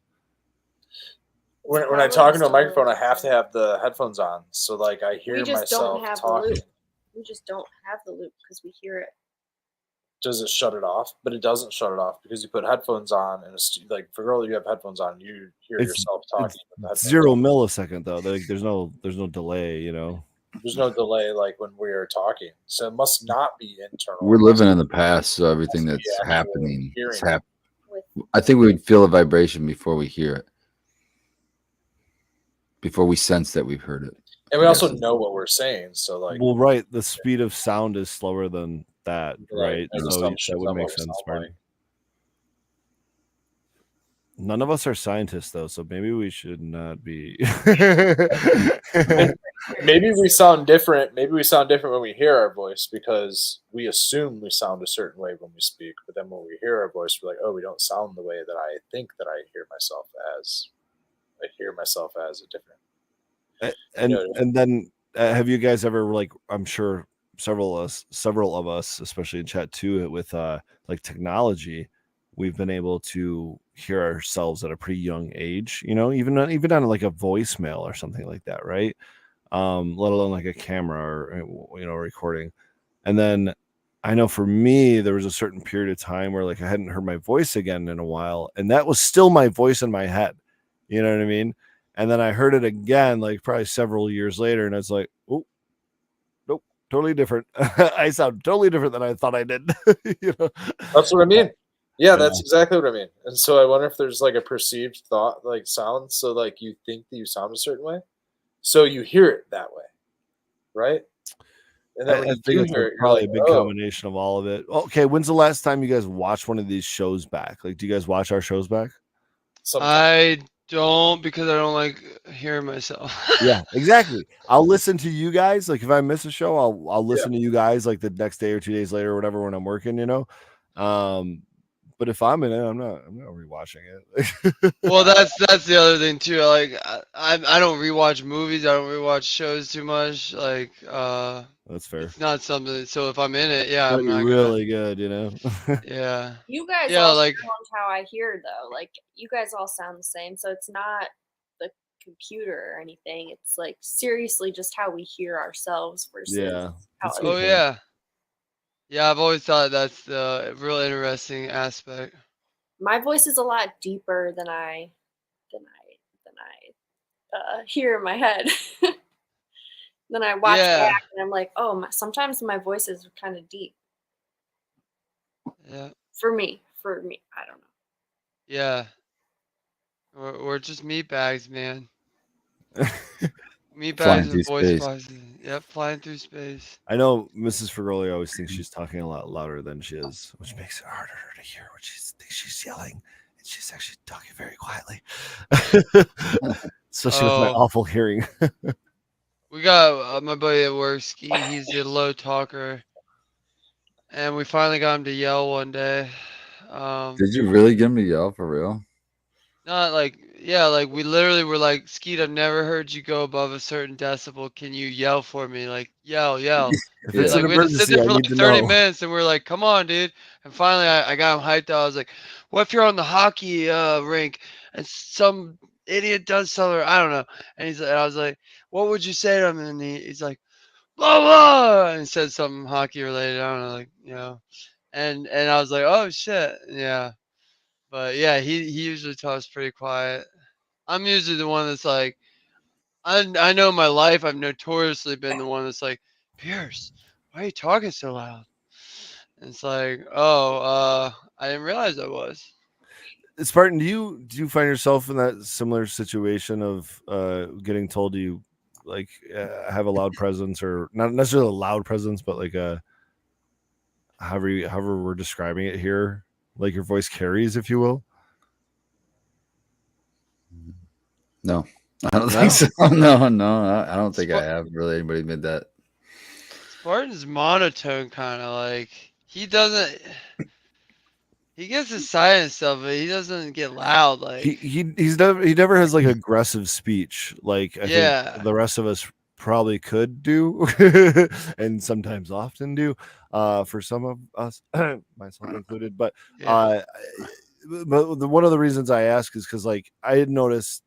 When I talk into a microphone, I have to have the headphones on, so like I hear myself don't have talking. The loop. We just don't have the loop because we hear it. Does it shut it off? But it doesn't shut it off because you put headphones on, and like for girl, you have headphones on, you hear yourself talking. It's 0 millisecond though. Like there's no delay. You know. There's no delay like when we are talking, so it must not be internal. We're living in the past, so everything that's happening is happening. I think we would feel a vibration before we hear it, before we sense that we've heard it. And we also know what we're saying, so like. Well, right, the speed of sound is slower than that, right? So that would make sense, Marty. None of us are scientists, though, so maybe we should not be. Maybe we sound different. Maybe we sound different when we hear our voice because we assume we sound a certain way when we speak. But then when we hear our voice, we're like, oh, we don't sound the way that I think that I hear myself as. I hear myself as a different. And then have you guys ever, like, I'm sure several of us, especially in chat too, with like technology, we've been able to hear ourselves at a pretty young age, you know, even on like a voicemail or something like that, right? Let alone like a camera or, you know, recording. And then I know for me, there was a certain period of time where like I hadn't heard my voice again in a while, and that was still my voice in my head. You know what I mean? And then I heard it again, like probably several years later, and I was like, oh, nope, totally different. I sound totally different than I thought I did. You know? That's what I mean. Yeah, that's exactly what I mean. And so I wonder if there's like a perceived thought, like sound. So like you think that you sound a certain way, so you hear it that way, right? And then when you do hear it, probably like, a big combination of all of it. Okay, when's the last time you guys watched one of these shows back? Like, do you guys watch our shows back? I don't, because I don't like hearing myself. Yeah, exactly. I'll listen to you guys. Like if I miss a show, I'll listen to you guys like the next day or 2 days later or whatever when I'm working, you know. But if I'm in it, I'm not rewatching it. Well, that's the other thing too. Like I don't rewatch movies. I don't rewatch shows too much. Like that's fair. It's not something. So if I'm in it, yeah, I'm not really good, you know. Yeah. You guys all sound how I hear though. Like you guys all sound the same. So it's not the computer or anything. It's like seriously just how we hear ourselves versus how Oh yeah. Yeah, I've always thought that's the real interesting aspect. My voice is a lot deeper than I hear in my head. Then I watch back and I'm like, oh, sometimes my voice is kind of deep. Yeah. For me, I don't know. Yeah. We're just meat bags, man. Meat bags with voice boxes. Yep, flying through space. I know Mrs. Ferroli always thinks she's talking a lot louder than she is, which makes it harder to hear what she thinks she's yelling, and she's actually talking very quietly. Especially with my awful hearing. We got my buddy at work, Ski. He's a low talker, and we finally got him to yell one day. Did you really get him to yell for real? Not like, yeah, like we literally were like, Skeet, I've never heard you go above a certain decibel. Can you yell for me? Like, yell. If it's like, an we had to sit emergency, there for I like need to 30 know. minutes, and we are like, come on, dude. And finally, I got him hyped up. I was like, what if you're on the hockey rink and some idiot does something, I don't know. And I was like, what would you say to him? And he's like, blah, blah, and said something hockey related. I don't know, like, you know. And I was like, oh, shit. Yeah. But yeah, he usually talks pretty quiet. I'm usually the one that's like, I know in my life I've notoriously been the one that's like, Pierce, why are you talking so loud? And it's like, oh, I didn't realize I was. Spartan, do you find yourself in that similar situation of getting told you like have a loud presence, or not necessarily a loud presence, but like a however we're describing it here, like your voice carries, if you will? No, I don't think so. No, I don't think I have really anybody made that. Spartan's monotone, kind of like he doesn't. He gets excited and stuff, but he doesn't get loud. Like he never has like aggressive speech like I think the rest of us probably could do, and sometimes often do, for some of us, myself included. But one of the reasons I ask is because like I had noticed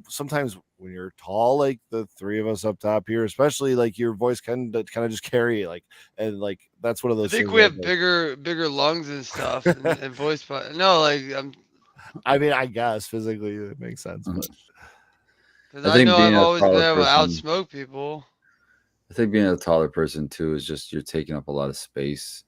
sometimes when you're tall, like the three of us up top here, especially, like your voice can kind of just carry like, and like that's one of those. I think we have bigger lungs and stuff, and voice. No, like I mean, I guess physically it makes sense, but because I know I've always been able to outsmoke people. I think being a taller person too is just you're taking up a lot of space,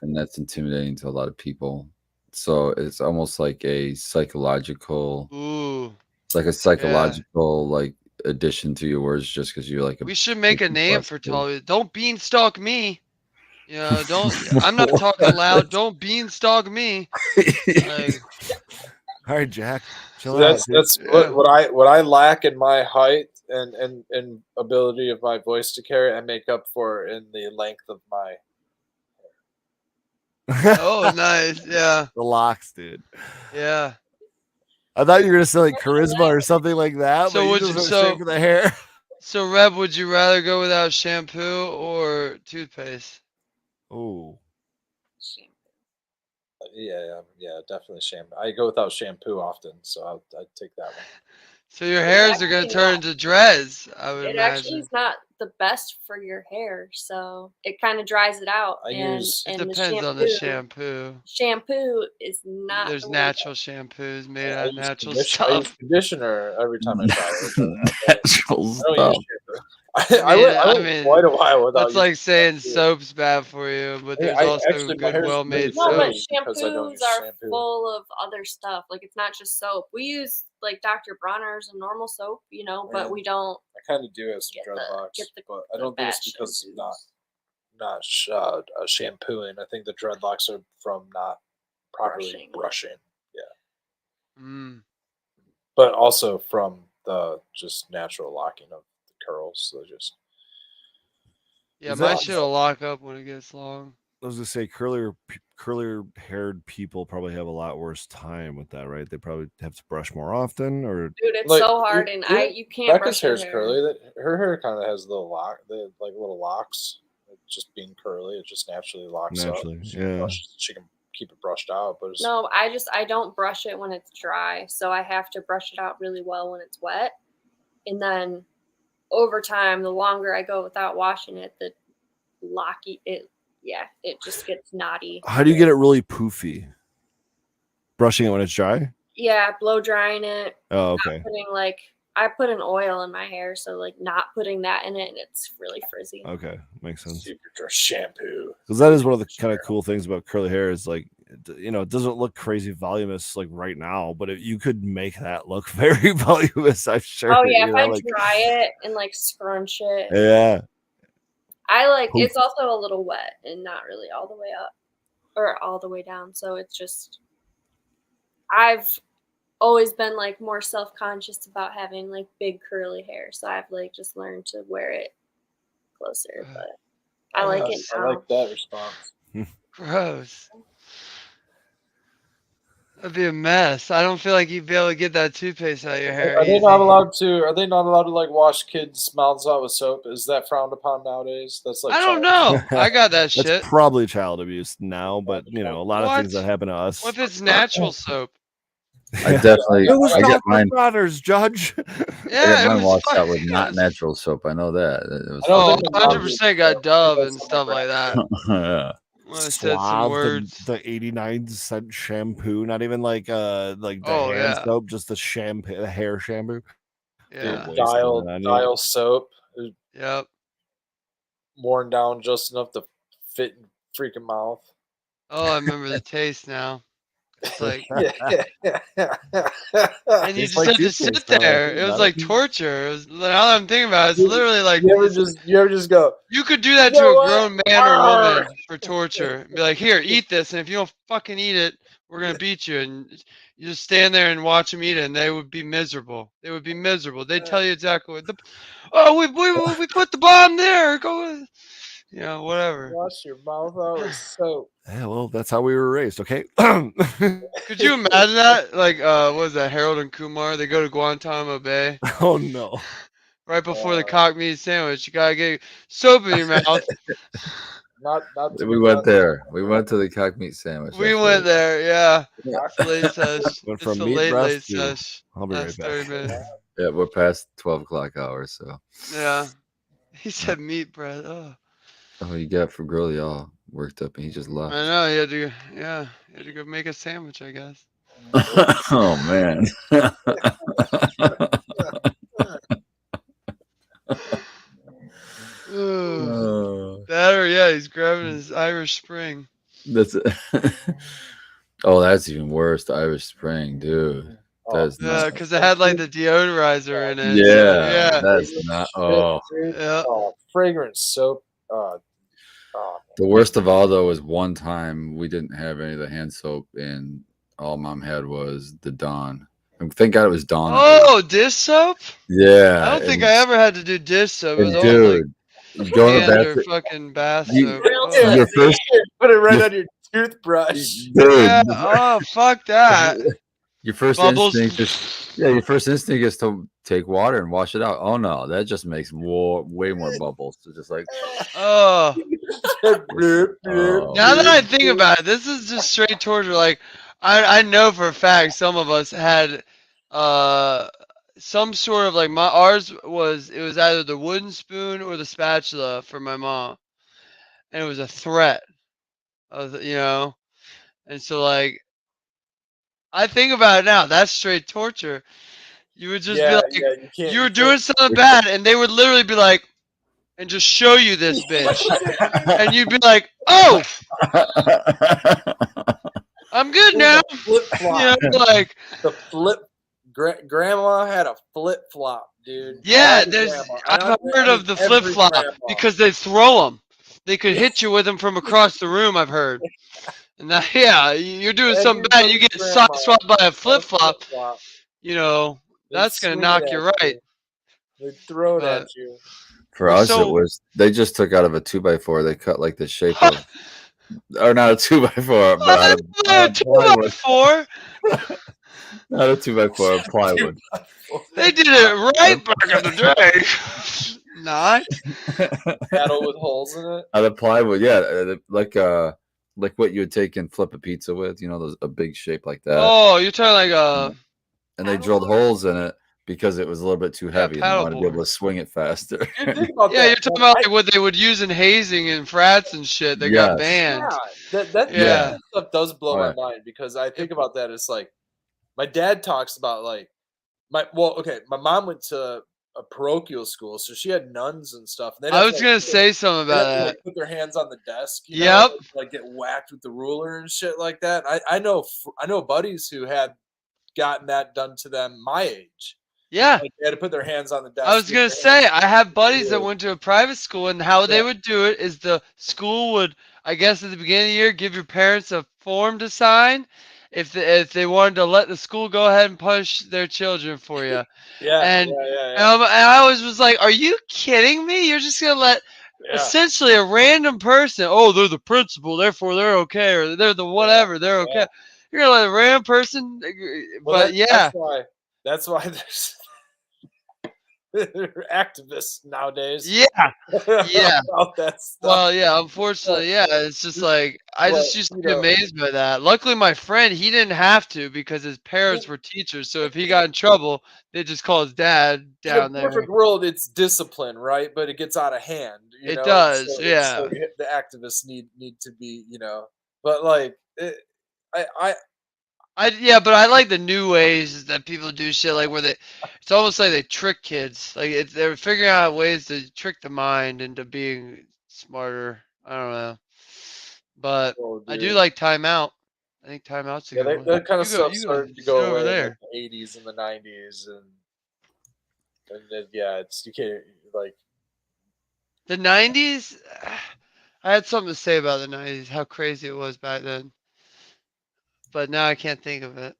and that's intimidating to a lot of people. So it's almost like a psychological. Ooh. Like a psychological like addition to your words, just because you're like. We should make a name for tall. Don't beanstalk me. You know, don't. I'm not talking loud. Don't beanstalk me. Like, all right, Jack. That's what I lack in my height and ability of my voice to carry. I make up for in the length of my. Oh, nice. Yeah. The locks, dude. Yeah. I thought you were gonna say like charisma or something like that. So would you for the hair? So Reb, would you rather go without shampoo or toothpaste? Oh. Yeah, definitely shampoo. I go without shampoo often, so I'd take that one. So your hairs are gonna turn into dreads, I would imagine. It actually is not the best for your hair, so it kind of dries it out. It depends on the shampoo. Shampoo is not. There's natural shampoos made out of natural stuff. I use conditioner every time I shower. Natural stuff. I went quite a while without. That's like saying soap's bad for you, but there's also good, well-made soap. No, but shampoos are full of other stuff. Like it's not just soap. We use like Dr. Bronner's and normal soap, you know, but we don't. I kind of do have some dreadlocks, but I don't think it's because not shampooing. I think the dreadlocks are from not properly brushing. Yeah. Mm. But also from the just natural locking of the curls. So just. Yeah, my shit will lock up when it gets long. I was gonna say curlier haired people probably have a lot worse time with that, right? They probably have to brush more often, or dude, it's like, so hard, and you can't. Becca's hair's curly. Her hair kind of has little little locks. Just being curly, it just naturally locks up. She can keep it brushed out, but no, I don't brush it when it's dry, so I have to brush it out really well when it's wet, and then over time, the longer I go without washing it, the locky it. Yeah, it just gets knotty. How do you get it really poofy? Brushing it when it's dry? Yeah, blow drying it. Oh, okay. I put an oil in my hair, so like not putting that in it, and it's really frizzy. Okay, makes sense. Super shampoo. Because that is one of the kind of cool things about curly hair is like, you know, it doesn't look crazy voluminous like right now, but you could make that look very voluminous, I'm sure. Oh yeah, if I dry it and like scrunch it. Yeah. I like it's also a little wet and not really all the way up or all the way down. So it's just I've always been like more self-conscious about having like big curly hair. So I've like just learned to wear it closer. But I like it now. I like that response. Gross. That'd be a mess. I don't feel like you'd be able to get that toothpaste out of your hair. Are they not allowed to like wash kids' mouths out with soap? Is that frowned upon nowadays? That's like I don't know. I got that shit. That's probably child abuse now, but you know, a lot of things that happen to us. What if it's natural soap? I definitely I get mine. Brothers, Judge. Yeah, I get mine washed out with not natural soap. I know that. It was 100% got Dove and stuff like that. Yeah. Suave, the 89-cent shampoo, not even like the hand soap, just the shampoo, the hair shampoo. Yeah. Dial soap. Yep. Worn down just enough to fit in freaking mouth. Oh, I remember the taste now. It's like, yeah. And you just had to sit there. It was like torture. It was, now that I'm thinking about it, it's literally like you ever just go. You could do that to a grown man or woman for torture. Be like, here, eat this, and if you don't fucking eat it, we're gonna beat you. And you just stand there and watch them eat it, and they would be miserable. They would be miserable. They'd tell you exactly what. We put the bomb there. Go. Whatever. Wash your mouth out with soap. Yeah, well, that's how we were raised. Okay. Could you imagine that? Like, what was that? Harold and Kumar. They go to Guantanamo Bay. Oh no! Right before the cock meat sandwich, you gotta get soap in your mouth. Not we went there. We went to the cock meat sandwich. We went there. Yeah. Late Sesh. Went It's from the meat late to- Sesh. I'll be right Last back. 30 minutes. Yeah, we're past 12 o'clock hours, so. Yeah. He said meat bread. Oh, you got for Grilly all worked up, and he just left. I know. He had to go make a sandwich, I guess. Oh man. That he's grabbing his Irish Spring. That's that's even worse. The Irish Spring, dude. That's because it had like the deodorizer in it. Yeah, so, that's not. Fragrance soap. The worst of all though was one time we didn't have any of the hand soap, and all Mom had was the Dawn. And thank God it was Dawn. Oh, dish soap? Yeah. I don't think I ever had to do dish soap. It was dude, always like go to the fucking bath soap. Your first, put it right on your toothbrush. Dude. Yeah. Oh, fuck that. Your first instinct is to take water and wash it out. Oh no, that just makes way more bubbles. It's just like Now that I think about it, this is just straight torture. Like I know for a fact some of us had some sort of like ours was either the wooden spoon or the spatula for my mom, and it was a threat of and so like I think about it now, that's straight torture. You would just be like, you were doing something bad, and they would literally be like, and just show you this bitch, and you'd be like, oh, I'm good now. Like the flip. Grandma had a flip flop, dude. Yeah, I've heard of the flip flop because they throw them. They could hit you with them from across the room. I've heard. And that, you're doing something bad. You get swapped by a flip flop. That's gonna knock you right. They throw it at you. For us, it was they just took out of a 2x4. They cut like the shape of, or not a 2x4, but out of 2x4. Not a 2x4, a plywood. They did it right back in the day. Not metal with holes in it. Out of plywood, like what you would take and flip a pizza with. Those a big shape like that. Oh, you're talking like and they drilled holes in it because it was a little bit too heavy, and they wanted to be able to swing it faster. You're talking about like what they would use in hazing and frats and shit that got banned. That stuff does blow my mind because I think about that. It's like my dad talks about like my mom went to a parochial school, so she had nuns and stuff. And I was gonna say something about that. Put their hands on the desk. Yep. Like get whacked with the ruler and shit like that. I know buddies who had gotten that done to them my age. Yeah. Like they had to put their hands on the desk. I was gonna say I have buddies that went to a private school, and how they would do it is the school would, I guess, at the beginning of the year, give your parents a form to sign. If they wanted to let the school go ahead and punish their children for you. And I always was like, are you kidding me? You're just going to let essentially a random person, oh, they're the principal, therefore they're okay, or they're the whatever, they're okay. Yeah. You're going to let a random person, That's why there's activists nowadays. Yeah. About that stuff. Well, unfortunately, it's just like I just used to be amazed by that. Luckily, my friend, he didn't have to because his parents were teachers. So if he got in trouble, they just call his dad down there. In a perfect world, it's discipline, right? But it gets out of hand. It does, so, yeah. So the activists need to be, but like but I like the new ways that people do shit, like where it's almost like they trick kids. Like they're figuring out ways to trick the mind into being smarter. I don't know, but I do like timeout. I think timeout's a good one. That kind of stuff you started to sit go over away there. in like the 80s and the 90s, and then, it's you can't like the 90s. I had something to say about the 90s, how crazy it was back then, but now I can't think of it.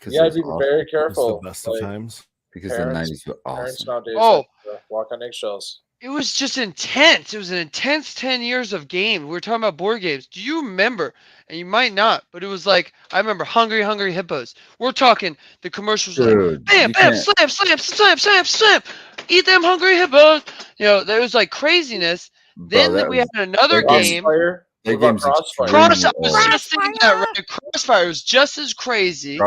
You gotta be very careful. It's the best of times. Because the 90s were Parents awesome. nowadays have to walk on eggshells. It was just intense. It was an intense 10 years of game. We were talking about board games. Do you remember? And you might not, but it was like, I remember Hungry Hungry Hippos. We're talking, the commercials were like, bam, bam, slam, slam, slam, slam, slam. Eat them Hungry Hippos. There was like craziness. Then we had another game. That game's Crossfire was just thinking that, right? Crossfire was just as crazy.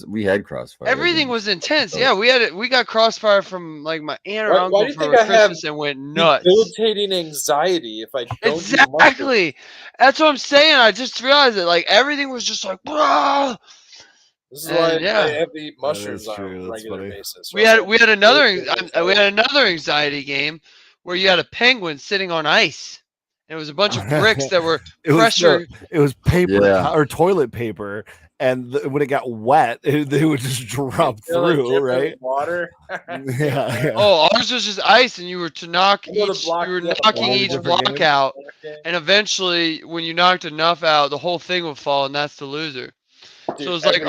We had Crossfire. Everything was intense. Yeah, we got Crossfire from like my aunt or uncle for Christmas and went nuts. Debilitating anxiety if I don't exactly. That's what I'm saying. I just realized it. Like everything was just like, bro. This is why I have to eat mushrooms on a regular basis. We had another anxiety game where you had a penguin sitting on ice. It was a bunch of bricks that were pressure. It was paper or toilet paper, and when it got wet, they would just drop through, right? Water. yeah. Oh, ours was just ice, and you were to knock knocking each block out, and eventually, when you knocked enough out, the whole thing would fall, and that's the loser. Dude, so it's like,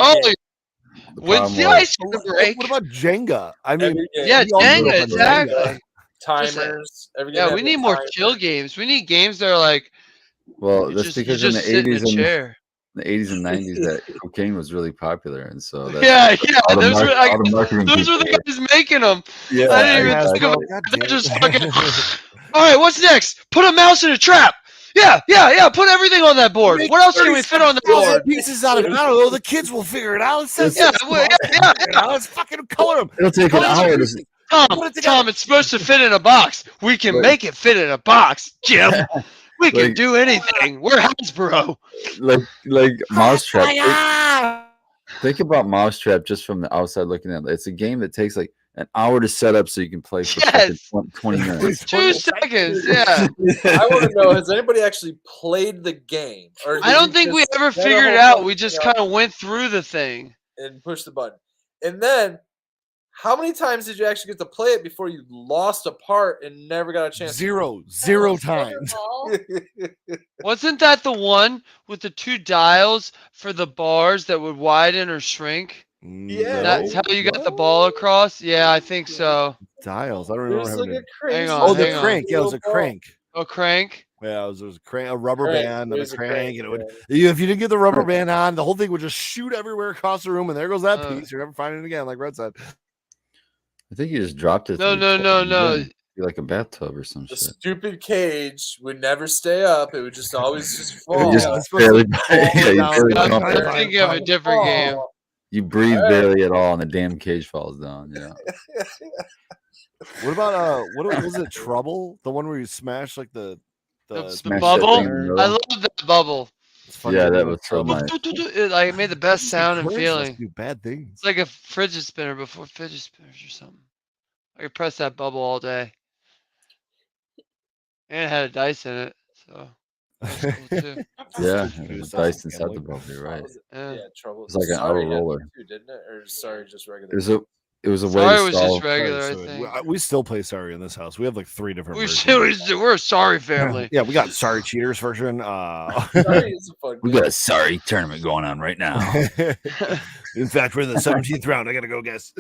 when's the ice gonna break? What about Jenga? I mean, Jenga, exactly. Timers. We need more chill games. We need games that are like. Well, that's because in the 80s and the 80s and 90s, that cocaine was really popular, and so those were the guys making them. Yeah, I didn't even think of it. They're just fucking. All right, what's next? Put a mouse in a trap. Yeah. Put everything on that board. What else can we fit on the board? Pieces out of it. I don't know. The kids will figure it out. Let's fucking color them. It'll take an hour to. Tom, it's supposed to fit in a box. We can make it fit in a box, Jim. We can do anything. We're Hasbro. Like Mousetrap. Think about Mousetrap just from the outside looking at it. It's a game that takes like an hour to set up so you can play for 20 minutes. 2 seconds, yeah. I want to know, has anybody actually played the game? Or I don't think we ever figured it out. We just kind of went through the thing. And pushed the button. And then, how many times did you actually get to play it before you lost a part and never got a chance? Zero times. Wasn't that the one with the 2 dials for the bars that would widen or shrink? Yeah, that's how you got the ball across. Yeah, I think so. Dials. I don't remember having it. Hang on. The crank. Yeah, it was a crank. A crank. Yeah, it was a crank, a rubber band, and a crank. And it would, if you didn't get the rubber band on, the whole thing would just shoot everywhere across the room, and there goes that piece. You're never finding it again, like Red said. I think you just dropped it. No. Like a bathtub or some shit. The stupid cage would never stay up. It would just always just fall. I'm thinking of a different game. You breathe barely at all, and the damn cage falls down. Yeah. What about what was it? Trouble? The one where you smash like the bubble? I love that bubble. Yeah, that was so nice. It made the best sound and feeling. Do bad things. It's like a fidget spinner before fidget spinners or something. I could press that bubble all day. And it had a dice in it, so that was cool too. Yeah, it was dice inside the bubble. You're right. Trouble. It's like an outer roller. Too, didn't it? Or sorry, just regular. It was a way Sorry to was just regular, I think. We still play Sorry in this house. We have like 3 different versions. We're a Sorry family. Yeah, we got Sorry Cheaters version. Sorry is a fun we got a Sorry tournament going on right now. In fact, we're in the 17th round. I gotta go guess.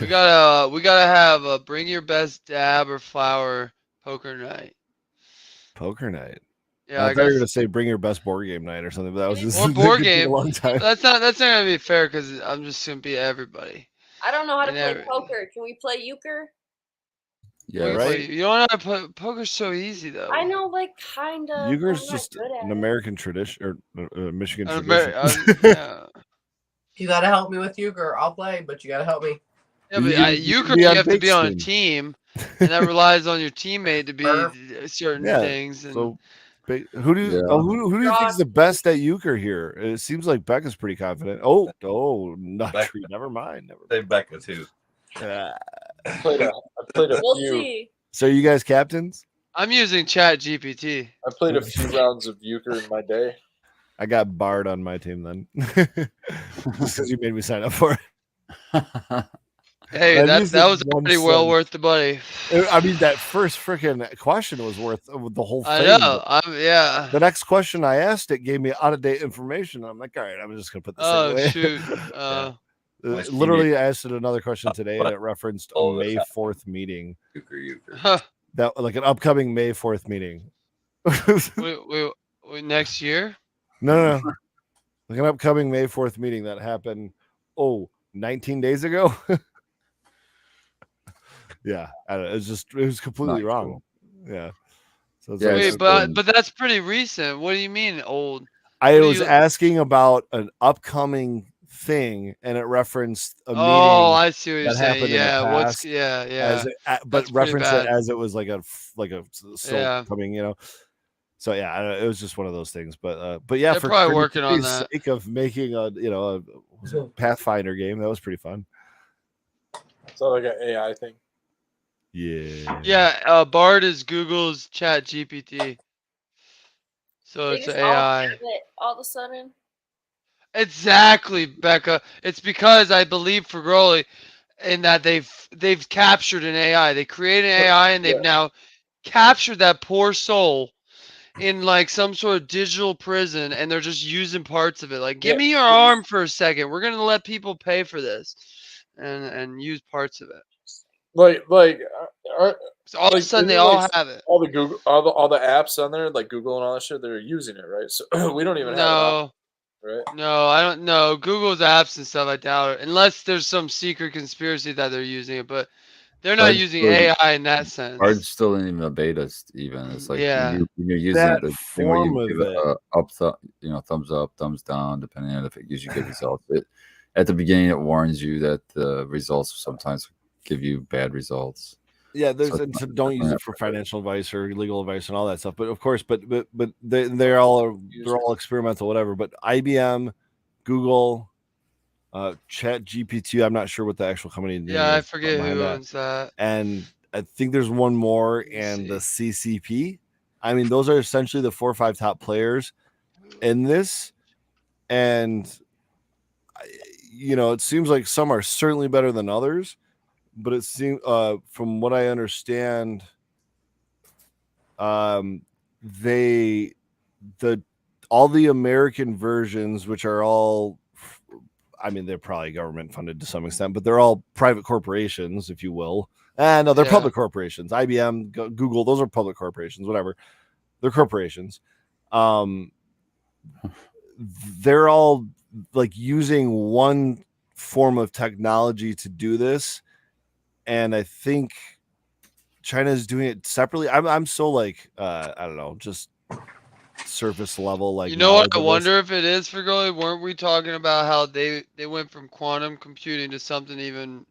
We gotta have a bring your best dab or flower poker night. Poker night. Yeah, I thought you were gonna say bring your best board game night or something, but that was just or board game. A long time. That's not gonna be fair because I'm just gonna be everybody. I don't know how to play poker. Can we play euchre? Yeah, right. You don't know how to play poker's so easy though. I know, like kind of. Euchre's just an American tradition or Michigan tradition. Yeah. You gotta help me with euchre. I'll play, but you gotta help me. Yeah, but euchre, you have to be on a team. and that relies on your teammate to be certain things. And so, who do you who do you think is the best at euchre here? It seems like Becca's pretty confident. Oh, not true. Never mind. Say Becca too. I played a We'll few. see. So you guys captains? I'm using Chat GPT. I played a few rounds of euchre in my day. I got Bard on my team then, because you made me sign up for it. Hey, that was pretty well worth the money. I mean, that first freaking question was worth the whole thing. I know. Yeah. The next question I asked, it gave me out-of-date information. I'm like, all right, I'm just gonna put this away. Shoot. Literally, I asked it another question today, and it referenced a May 4th meeting. Huh. That like an upcoming May 4th meeting. wait, next year? No. Like an upcoming May 4th meeting that happened 19 days ago. Yeah, I don't know, it was completely wrong. Cool. Yeah. So wait, but that's pretty recent. What do you mean old? I was asking about an upcoming thing, and it referenced a meeting. Oh, I see what you're that saying. happened Yeah, in the past but reference it as it was like a coming, So yeah, it was just one of those things. But yeah, they're probably working on that. Sake of making a Pathfinder game, that was pretty fun. So like an AI thing. Yeah. Yeah, Bard is Google's Chat GPT. So it's AI. All of a sudden. Exactly, Becca. It's because I believe Fragoli in that they've captured an AI. They created an AI and they've now captured that poor soul in like some sort of digital prison, and they're just using parts of it. Like, give me your arm for a second. We're gonna let people pay for this, and use parts of it. So all of a sudden they all have it. All the Google, all the apps on there, like Google and all that shit, they're using it, right? So we don't even have it. Right? No, I don't know. Google's apps and stuff, I doubt it. Unless there's some secret conspiracy that they're using it, but they're not using AI in that sense. Bard's still in the beta, even. It's like you're using that it, thing where you give it thumbs up, thumbs down, depending on if it gives you good results. At the beginning, it warns you that the results sometimes give you bad results. Yeah, don't use it for financial advice or legal advice and all that stuff. But of course, but they're all experimental, whatever. But IBM, Google, Chat GPT. I'm not sure what the actual company name is. Yeah, I forget who owns that. And I think there's one more, and the CCP. I mean, those are essentially the 4 or 5 top players in this, and it seems like some are certainly better than others. But it seems, from what I understand, all the American versions, which are all, I mean, they're probably government funded to some extent, but they're all private corporations, if you will. No, they're public corporations. IBM, Google, those are public corporations, whatever. They're corporations. They're all like using one form of technology to do this. And I think China is doing it separately. I'm so like I don't know, just surface level. Like, what I wonder if it is for Gully. Weren't we talking about how they went from quantum computing to something even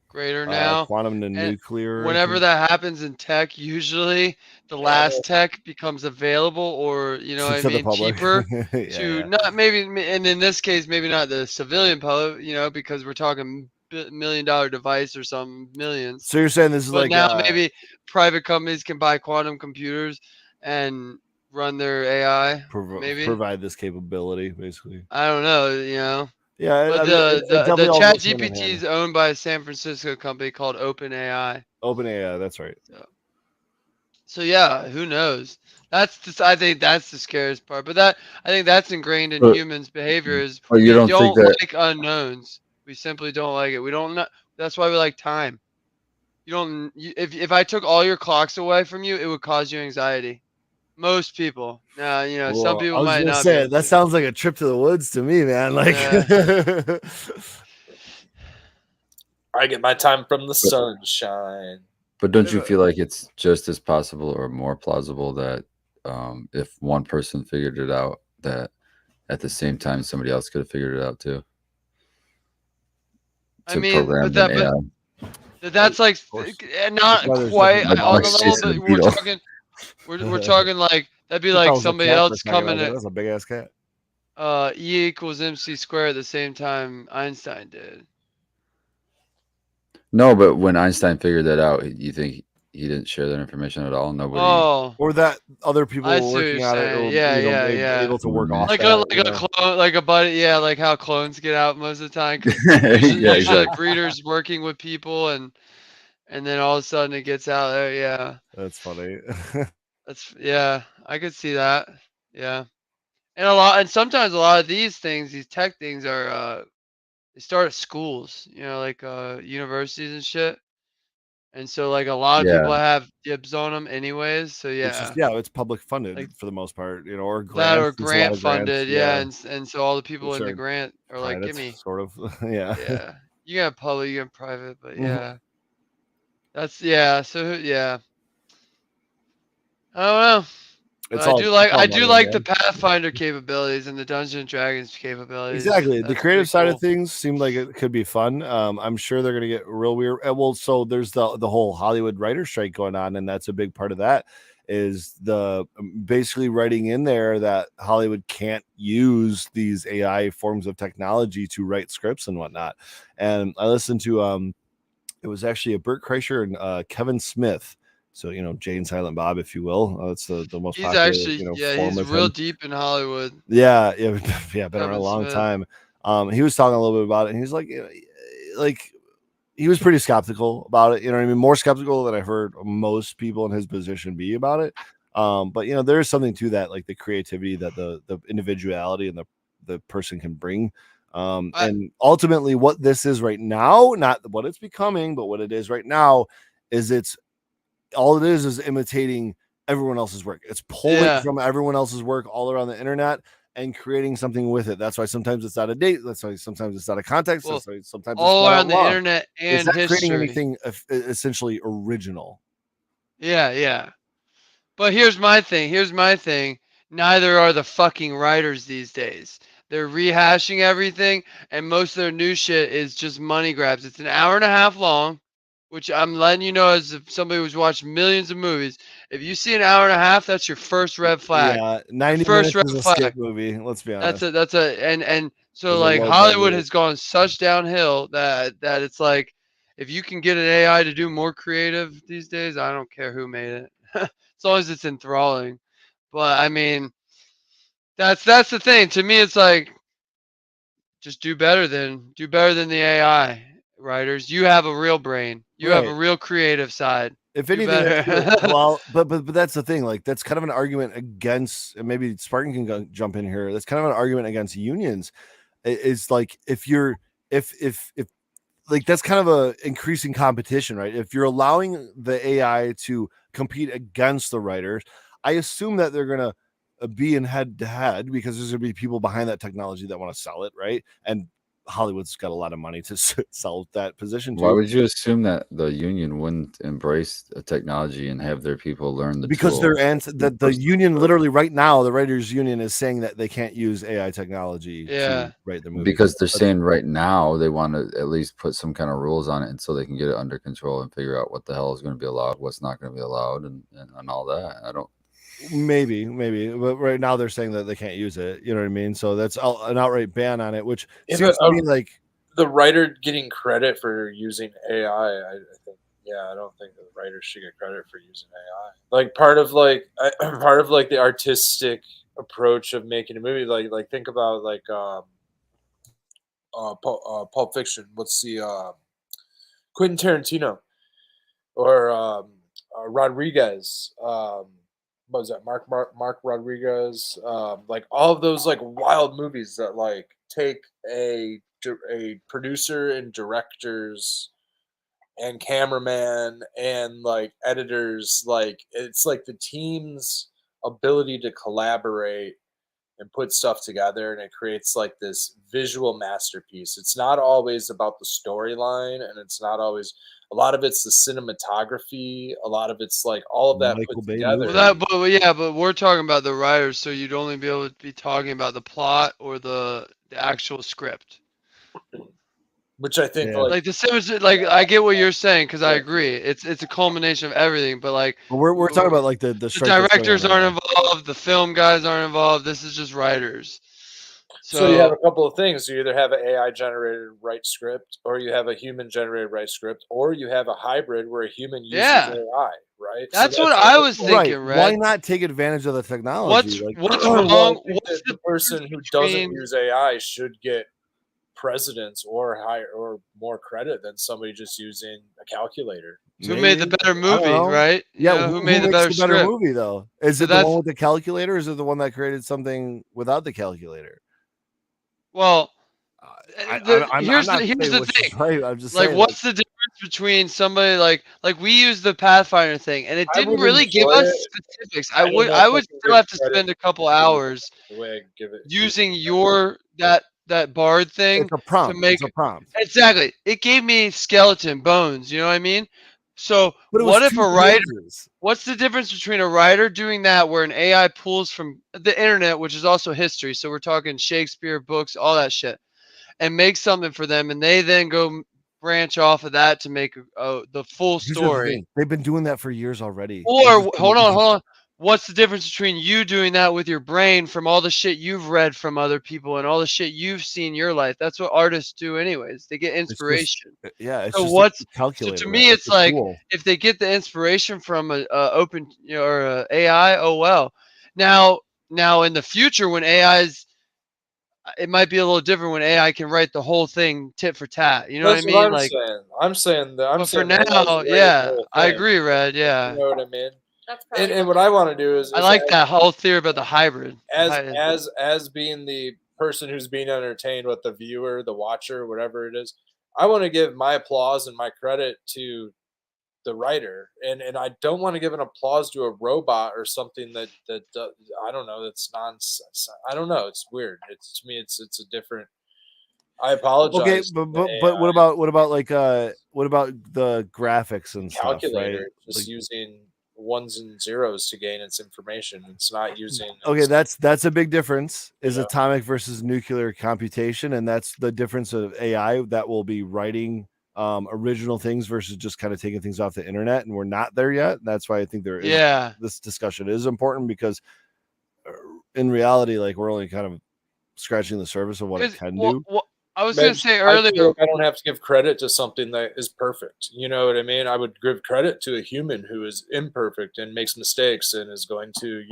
greater now? Quantum to nuclear. Whenever that happens in tech, usually the last tech becomes available, or cheaper to not maybe, and in this case maybe not the civilian public, because we're talking $1 million device or some millions. So you're saying this is like now maybe private companies can buy quantum computers and run their AI, maybe provide this capability, basically. I don't know, Yeah, but the Chat GPT is owned by a San Francisco company called OpenAI. OpenAI, that's right. So yeah, who knows? I think that's the scariest part. But I think that's ingrained in humans' behavior is we don't like unknowns. We simply don't like it. We don't know. That's why we like time. If I took all your clocks away from you, it would cause you anxiety. Most people. Now, some people might not. That sounds like a trip to the woods to me, man. Like, I get my time from the sunshine. But don't you feel like it's just as possible or more plausible that if one person figured it out, that at the same time somebody else could have figured it out too? That's like not quite on the level, but we're talking like that'd be like somebody else coming at. That's a big ass cat. E equals MC squared at the same time Einstein did. No, but when Einstein figured that out, you think he didn't share that information at all? Nobody. Oh. Or that other people were working on it, or able to work off like that, a clone, like a buddy, like how clones get out most of the time. Usually, usually like breeders working with people, and then all of a sudden it gets out there. Yeah, that's funny. I could see that. Yeah, and sometimes a lot of these things, these tech things, are they start at schools, like universities and shit. And so, like, a lot of people have dibs on them anyways. So it's public funded for the most part, or grants. Or grant funded, grants, and so all the people in the grant are like, "Give me." Sort of, yeah. Yeah, you got public, you got private, but that's So I don't know. I do like the Pathfinder capabilities and the Dungeons and Dragons capabilities. Exactly. The creative side of things seemed like it could be fun. I'm sure they're going to get real weird. Well, so there's the whole Hollywood writer strike going on, and that's a big part of that. Is the basically writing in there that Hollywood can't use these AI forms of technology to write scripts and whatnot. And I listened to it was actually a Burt Kreischer and Kevin Smith. So, Jay and Silent Bob, if you will. That's the most he's popular. Actually, he's real deep in Hollywood. Yeah, been around a long time. He was talking a little bit about it, and he's like he was pretty skeptical about it. You know what I mean? More skeptical than I've heard most people in his position be about it. But there is something to that, like the creativity that the individuality and the person can bring. And ultimately, what this is right now, not what it's becoming, but what it is right now, is all it is imitating everyone else's work. It's pulling from everyone else's work all around the internet and creating something with it. That's why sometimes it's out of date. That's why sometimes it's out of context. Well, that's why sometimes all around the internet and it's not history. creating anything essentially original. Yeah. But here's my thing. Neither are the fucking writers these days. They're rehashing everything, and most of their new shit is just money grabs. It's an hour and a half long, which I'm letting you know as somebody who's watched millions of movies. If you see an hour and a half, that's your first red flag. Yeah, 90 minutes is a skip movie. Let's be honest. So like Hollywood has gone such downhill that it's like, if you can get an AI to do more creative these days, I don't care who made it, as long as it's enthralling. But I mean, that's the thing. To me, it's like, just do better than the AI writers. You have a real brain. You have a real creative side. If anything, well, but that's the thing. Like, that's kind of an argument against, and maybe Spartan can jump in here. That's kind of an argument against unions. It's like if like, that's kind of a increasing competition, right? If you're allowing the AI to compete against the writers, I assume that they're gonna be in head to head, because there's gonna be people behind that technology that want to sell it, right? And Hollywood's got a lot of money to sell that position too. Why would you assume that the union wouldn't embrace a technology and have their people learn the because tool? The union literally right now, the writers union is saying that they can't use AI technology to write their movie, because they're saying right now they want to at least put some kind of rules on it, and so they can get it under control and figure out what the hell is going to be allowed, what's not going to be allowed, and all that. I don't. Maybe, but right now they're saying that they can't use it. You know what I mean? So that's an outright ban on it, which seems to me like the writer getting credit for using AI. I think, I don't think the writers should get credit for using AI. Like part of the artistic approach of making a movie. Like think about Pulp Fiction. What's the Quentin Tarantino or Rodriguez? What was that? Mark Rodriguez, like all of those like wild movies that like take a producer and directors and cameraman and like editors, like it's like the team's ability to collaborate and put stuff together, and it creates like this visual masterpiece. It's not always about the storyline, and it's not always. A lot of it's the cinematography. A lot of it's like all of that put together. But we're talking about the writers, so you'd only be able to be talking about the plot or the actual script. Which I think like the Sims, like I get what you're saying because I agree. It's a culmination of everything, but like we're talking about like the directors aren't involved, the film guys aren't involved. This is just writers. So you have a couple of things. You either have an AI generated write script, or you have a human generated write script, or you have a hybrid where a human uses AI, right? That's what I was thinking, right. Why not take advantage of the technology? What's wrong? What's the person who doesn't use AI should get precedence or higher or more credit than somebody just using a calculator. Who made the better movie, right? Yeah, who made the better script? movie though? Is it the one with the calculator, or is it the one that created something without the calculator? Well, here's the thing. Right. I'm just like, saying, what's the difference between somebody like we used the Pathfinder thing, and it didn't really give us specifics. I would still have to spend a couple hours using that Bard thing it's a prompt. to make it's a prompt. Exactly. It gave me skeleton bones. You know what I mean? So what if a writer? What's the difference between a writer doing that, where an AI pulls from the internet, which is also history? So we're talking Shakespeare, books, all that shit, and make something for them, and they then go branch off of that to make the full story. They've been doing that for years already. Or hold on. What's the difference between you doing that with your brain from all the shit you've read from other people and all the shit you've seen in your life? That's what artists do anyways. They get inspiration. It's so just what's calculator. So to me, it's like cool. If they get the inspiration from a open or a AI, oh well. Now in the future when AI's, it might be a little different when AI can write the whole thing tit for tat. You know what I mean? I'm saying that. For now, yeah, I agree, Red. Yeah, you know what I mean. And what I want to do is I like that whole theory about the hybrid. As being the person who's being entertained with the viewer, the watcher, whatever it is, I want to give my applause and my credit to the writer, and I don't want to give an applause to a robot or something that I don't know, that's nonsense. I don't know, it's weird. It's to me, it's a different. I apologize. Okay, but what about the graphics and calculator, stuff, right? Just using ones and zeros to gain its information. It's not using. Okay, that's a big difference. Is atomic versus nuclear computation, and that's the difference of AI that will be writing original things versus just kind of taking things off the internet, and we're not there yet. That's why I think this discussion is important, because in reality, like, we're only kind of scratching the surface of what it can do. I was going to say earlier, I don't have to give credit to something that is perfect. You know what I mean? I would give credit to a human who is imperfect and makes mistakes and is going to,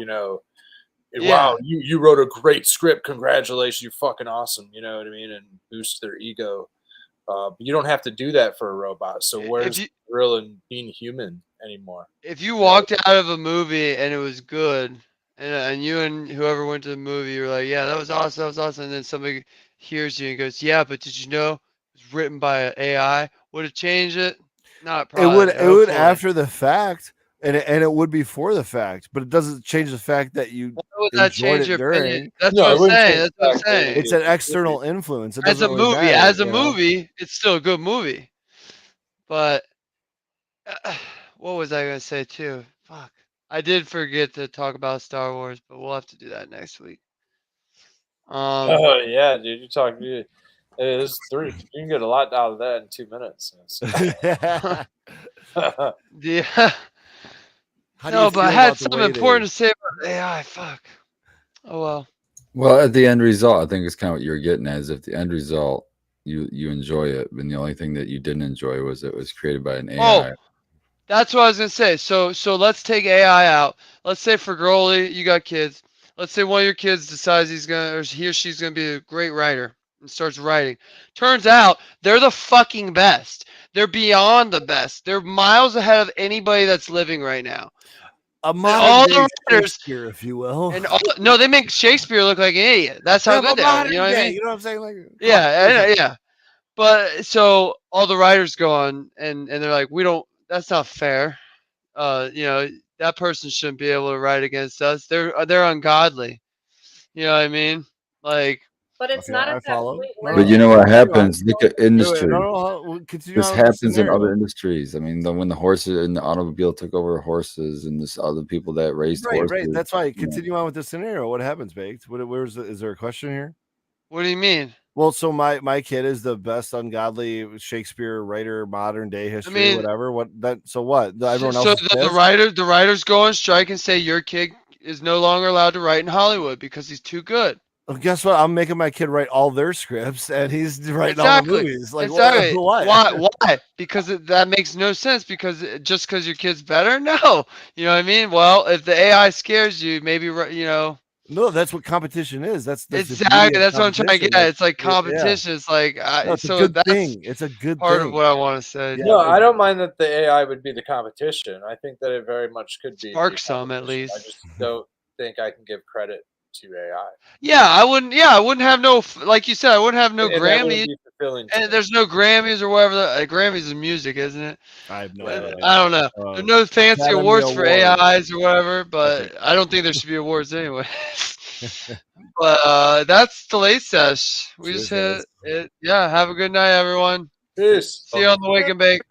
wow, you wrote a great script. Congratulations, you're fucking awesome. You know what I mean? And boost their ego. You don't have to do that for a robot. So where's the thrill in being human anymore? If you walked out of a movie and it was good, and you and whoever went to the movie, you were like, yeah, that was awesome, and then somebody hears you and goes, yeah, but did you know it was written by an AI? Would it change it? Not probably. It would after the fact, and it would be for the fact, but it doesn't change the fact that you enjoyed it during. That's what I'm saying. It's an external influence. As a movie, it's still a good movie. But what was I going to say too? Fuck. I did forget to talk about Star Wars, but we'll have to do that next week. Oh yeah, dude, you talk. It's 3. You can get a lot out of that in 2 minutes. Yeah. No, but I had something important to say about AI. Fuck. Oh well. Well, at the end result, I think it's kind of what you're getting at. Is if the end result you enjoy it, and the only thing that you didn't enjoy was it was created by an AI. Oh, that's what I was gonna say. So let's take AI out. Let's say for Groli, you got kids. Let's say one of your kids decides he or she's gonna be a great writer and starts writing. Turns out they're the fucking best. They're beyond the best. They're miles ahead of anybody that's living right now. All the writers, Shakespeare, if you will. And no, they make Shakespeare look like an idiot. That's how good they are. You know what I mean? You know what I'm saying? Like, yeah. But so all the writers go on and they're like, that's not fair. That person shouldn't be able to write against us. They're ungodly. You know what I mean? Like, but it's not at that point. But you know what happens? Look at industry. This happens in other industries. I mean, when the horses and the automobile took over horses, and this other people that raised horses. Right. That's why. Continue on with the scenario. What happens, Baked? Is there a question here? What do you mean? Well, so my kid is the best ungodly Shakespeare writer, modern day history, whatever. What that? So what? Everyone else. So the writers go on strike and say your kid is no longer allowed to write in Hollywood because he's too good. Well, guess what? I'm making my kid write all their scripts, and he's writing all the movies. Like, exactly. Why? Why? Because that makes no sense. Because just because your kid's better? No. You know what I mean? Well, if the AI scares you, maybe you know. No, that's what competition is. That's exactly. That's what I'm trying to get at. It's like competition. It's like it's so a good that's thing. It's a good part thing. of what I want to say. Yeah, no, I don't mind that the AI would be the competition. I think that it very much could be. Spark some at least. I just don't think I can give credit to AI. Yeah, I wouldn't. Yeah, I wouldn't have no. Like you said, I wouldn't have no Grammys. And there's no Grammys or whatever. Grammys is music, isn't it? I have no idea. I don't know. There's no fancy awards for AIs or whatever, but I don't think there should be awards anyway. But that's the Late Sesh. We just hit it. Yeah, have a good night, everyone. Peace. See you on the Wake and Bake.